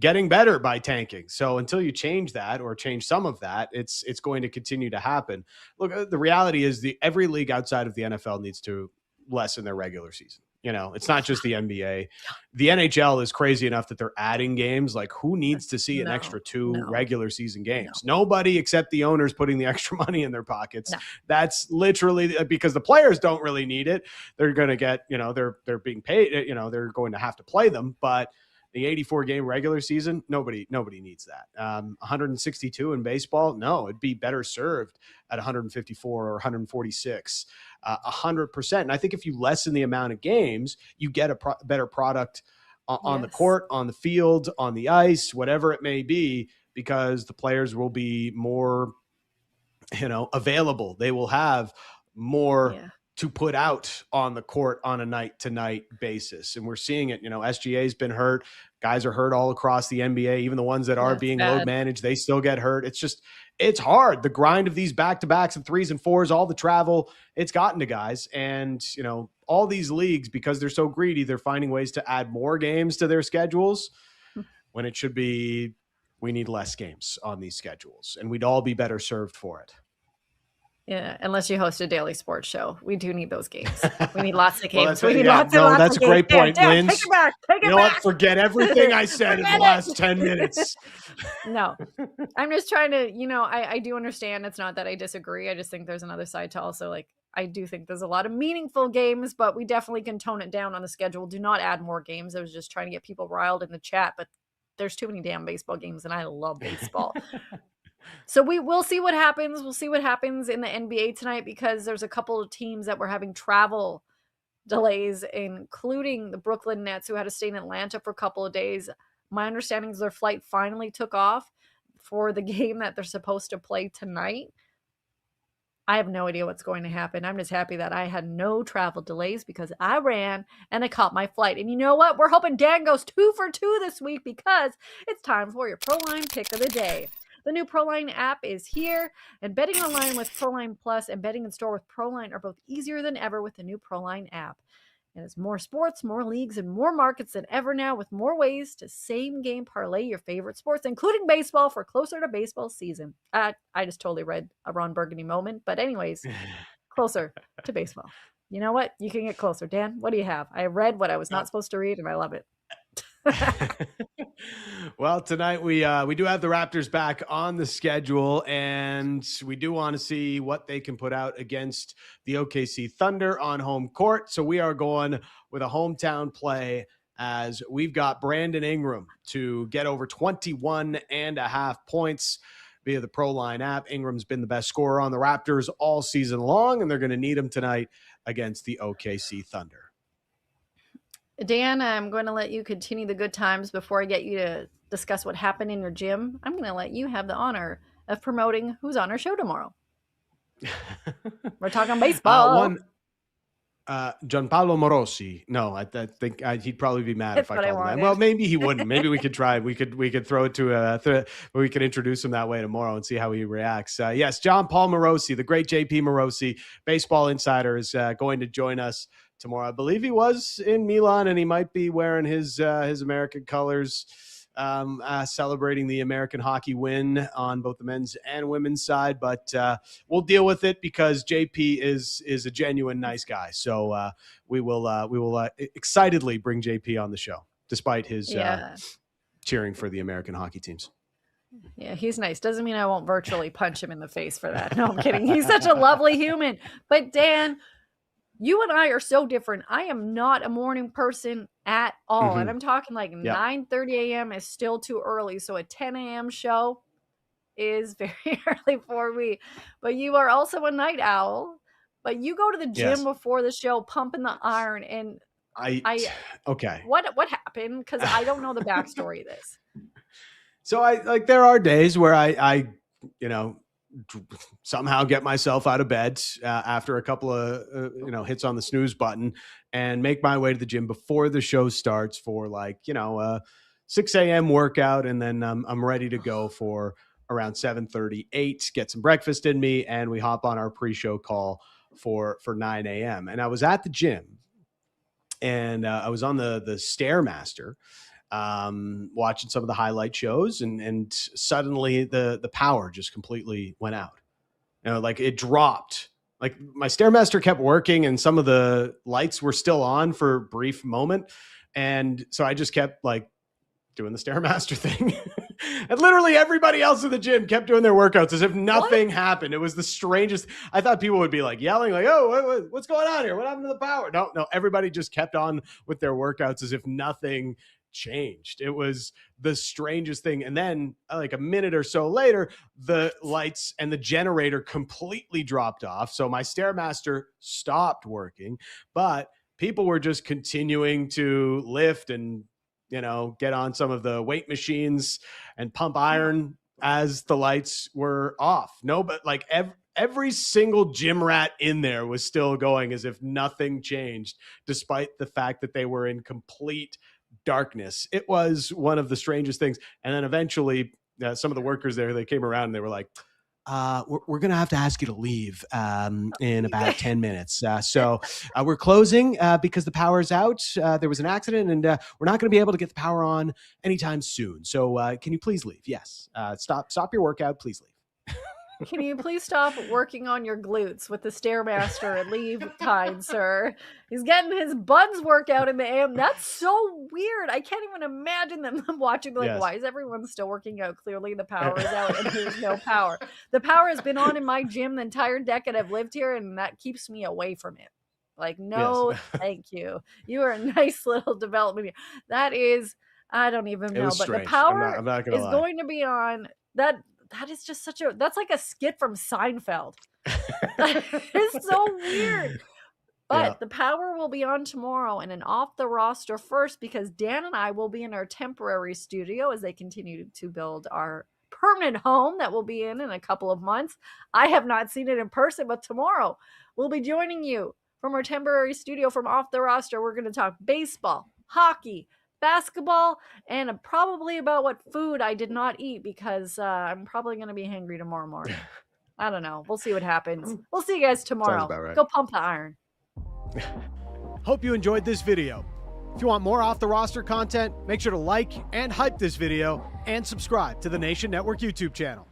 getting better by tanking. So until you change that or change some of that, it's going to continue to happen. Look, the reality is every league outside of the NFL needs to lessen their regular season. It's not just the NBA. The NHL is crazy enough that they're adding games. Like, who needs to see an extra 2 regular season games? Nobody except the owners putting the extra money in their pockets. That's literally because the players don't really need it. They're going to get, they're being paid, they're going to have to play them. But the 84 game regular season, nobody needs that. 162 in baseball, no, it'd be better served at 154 or 146. 100%. And I think if you lessen the amount of games, you get a better product on the court, on the field, on the ice, whatever it may be, because the players will be more, available. They will have more to put out on the court on a night to night basis. And we're seeing it, SGA's been hurt. Guys are hurt all across the NBA. Even the ones that are being load managed, they still get hurt. It's hard. The grind of these back-to-backs and 3s and 4s, all the travel, it's gotten to guys. And, all these leagues, because they're so greedy, they're finding ways to add more games to their schedules when it should be, we need less games on these schedules, and we'd all be better served for it. Yeah, unless you host a daily sports show. We do need those games. We need lots of games. Well, we need lots of that's a great point, Lindsay. Take it back. Take it back. What? Forget everything I said in the last 10 minutes. No, I'm just trying to, I do understand. It's not that I disagree. I just think there's another side to also, like, I do think there's a lot of meaningful games, but we definitely can tone it down on the schedule. Do not add more games. I was just trying to get people riled in the chat, but there's too many damn baseball games, and I love baseball. So we'll see what happens. We'll see what happens in the NBA tonight, because there's a couple of teams that were having travel delays, including the Brooklyn Nets, who had to stay in Atlanta for a couple of days. My understanding is their flight finally took off for the game that they're supposed to play tonight. I have no idea what's going to happen. I'm just happy that I had no travel delays, because I ran and I caught my flight. And you know what? We're hoping Dan goes 2 for 2 this week, because it's time for your Proline pick of the day. The new Proline app is here, and betting online with Proline Plus and betting in store with Proline are both easier than ever with the new Proline app. And it's more sports, more leagues, and more markets than ever now, with more ways to same-game parlay your favorite sports, including baseball, for closer to baseball season. I just totally read a Ron Burgundy moment, but anyways, closer to baseball. You know what? You can get closer. Dan, what do you have? I read what I was not supposed to read, and I love it. Well, tonight we do have the Raptors back on the schedule, and we do want to see what they can put out against the OKC Thunder on home court. So we are going with a hometown play, as we've got Brandon Ingram to get over 21.5 points via the Proline app. Ingram's been the best scorer on the Raptors all season long, and they're going to need him tonight against the OKC Thunder. Dan, I'm going to let you continue the good times before I get you to discuss what happened in your gym. I'm going to let you have the honor of promoting who's on our show tomorrow. We're talking baseball. Gianpaolo Morosi. No, I think he'd probably be mad if I called him that. Well, maybe he wouldn't. Maybe we could try. We could throw it to we could introduce him that way tomorrow and see how he reacts. Yes, John Paul Morosi, the great JP Morosi, Baseball Insider, is going to join us tomorrow. I believe he was in Milan, and he might be wearing his American colors, celebrating the American hockey win on both the men's and women's side. But we'll deal with it, because JP is a genuine nice guy. So we will excitedly bring JP on the show, despite his cheering for the American hockey teams. Yeah, he's nice. Doesn't mean I won't virtually punch him in the face for that. No, I'm kidding. He's such a lovely human. But Dan, you and I are so different. I am not a morning person at all. And I'm talking like 9:30 a.m. is still too early. So a 10 a.m. show is very early for me. But you are also a night owl. But you go to the gym before the show, pumping the iron. And okay. What happened? Because I don't know the backstory of this. So there are days where I somehow get myself out of bed after a couple of hits on the snooze button and make my way to the gym before the show starts for 6 a.m. workout, and then I'm ready to go for around 7:30, 8, get some breakfast in me, and we hop on our pre-show call for 9 a.m. And I was at the gym, and I was on the Stairmaster, watching some of the highlight shows, and suddenly the power just completely went out. It dropped. Like my Stairmaster kept working and some of the lights were still on for a brief moment. And so I just kept doing the Stairmaster thing. And literally everybody else in the gym kept doing their workouts as if nothing happened. It was the strangest. I thought people would be yelling oh, what's going on here? What happened to the power? No, everybody just kept on with their workouts as if nothing changed. It was the strangest thing. And then a minute or so later, the lights and the generator completely dropped off. So my Stairmaster stopped working, but people were just continuing to lift and get on some of the weight machines and pump iron as the lights were off. No, but every single gym rat in there was still going as if nothing changed, despite the fact that they were in complete darkness. It was one of the strangest things. And then eventually some of the workers there, they came around and they were like, we're going to have to ask you to leave in about 10 minutes. So we're closing because the power's out. There was an accident and we're not going to be able to get the power on anytime soon. So can you please leave? Yes. Stop your workout. Please leave. Can you please stop working on your glutes with the Stairmaster and leave, kind sir? He's getting his buns workout in the AM. That's so weird. I can't even imagine them watching why is everyone still working out? Clearly the power is out and there's no power. The power has been on in my gym the entire decade I've lived here, and that keeps me away from it. Thank you. You are a nice little development here. That is, I don't even know, but strange. The power I'm not is going to be on. That is just that's like a skit from Seinfeld. It's so weird. But the power will be on tomorrow and an off the roster first, because Dan and I will be in our temporary studio as they continue to build our permanent home that we'll be in a couple of months. I have not seen it in person, but tomorrow we'll be joining you from our temporary studio from off the roster. We're going to talk baseball, hockey, basketball, and probably about what food I did not eat, because I'm probably going to be hangry tomorrow morning. I don't know. We'll see what happens. We'll see you guys tomorrow. Sounds about right. Go pump the iron. Hope you enjoyed this video. If you want more off the roster content, make sure to like and hype this video and subscribe to the Nation Network YouTube channel.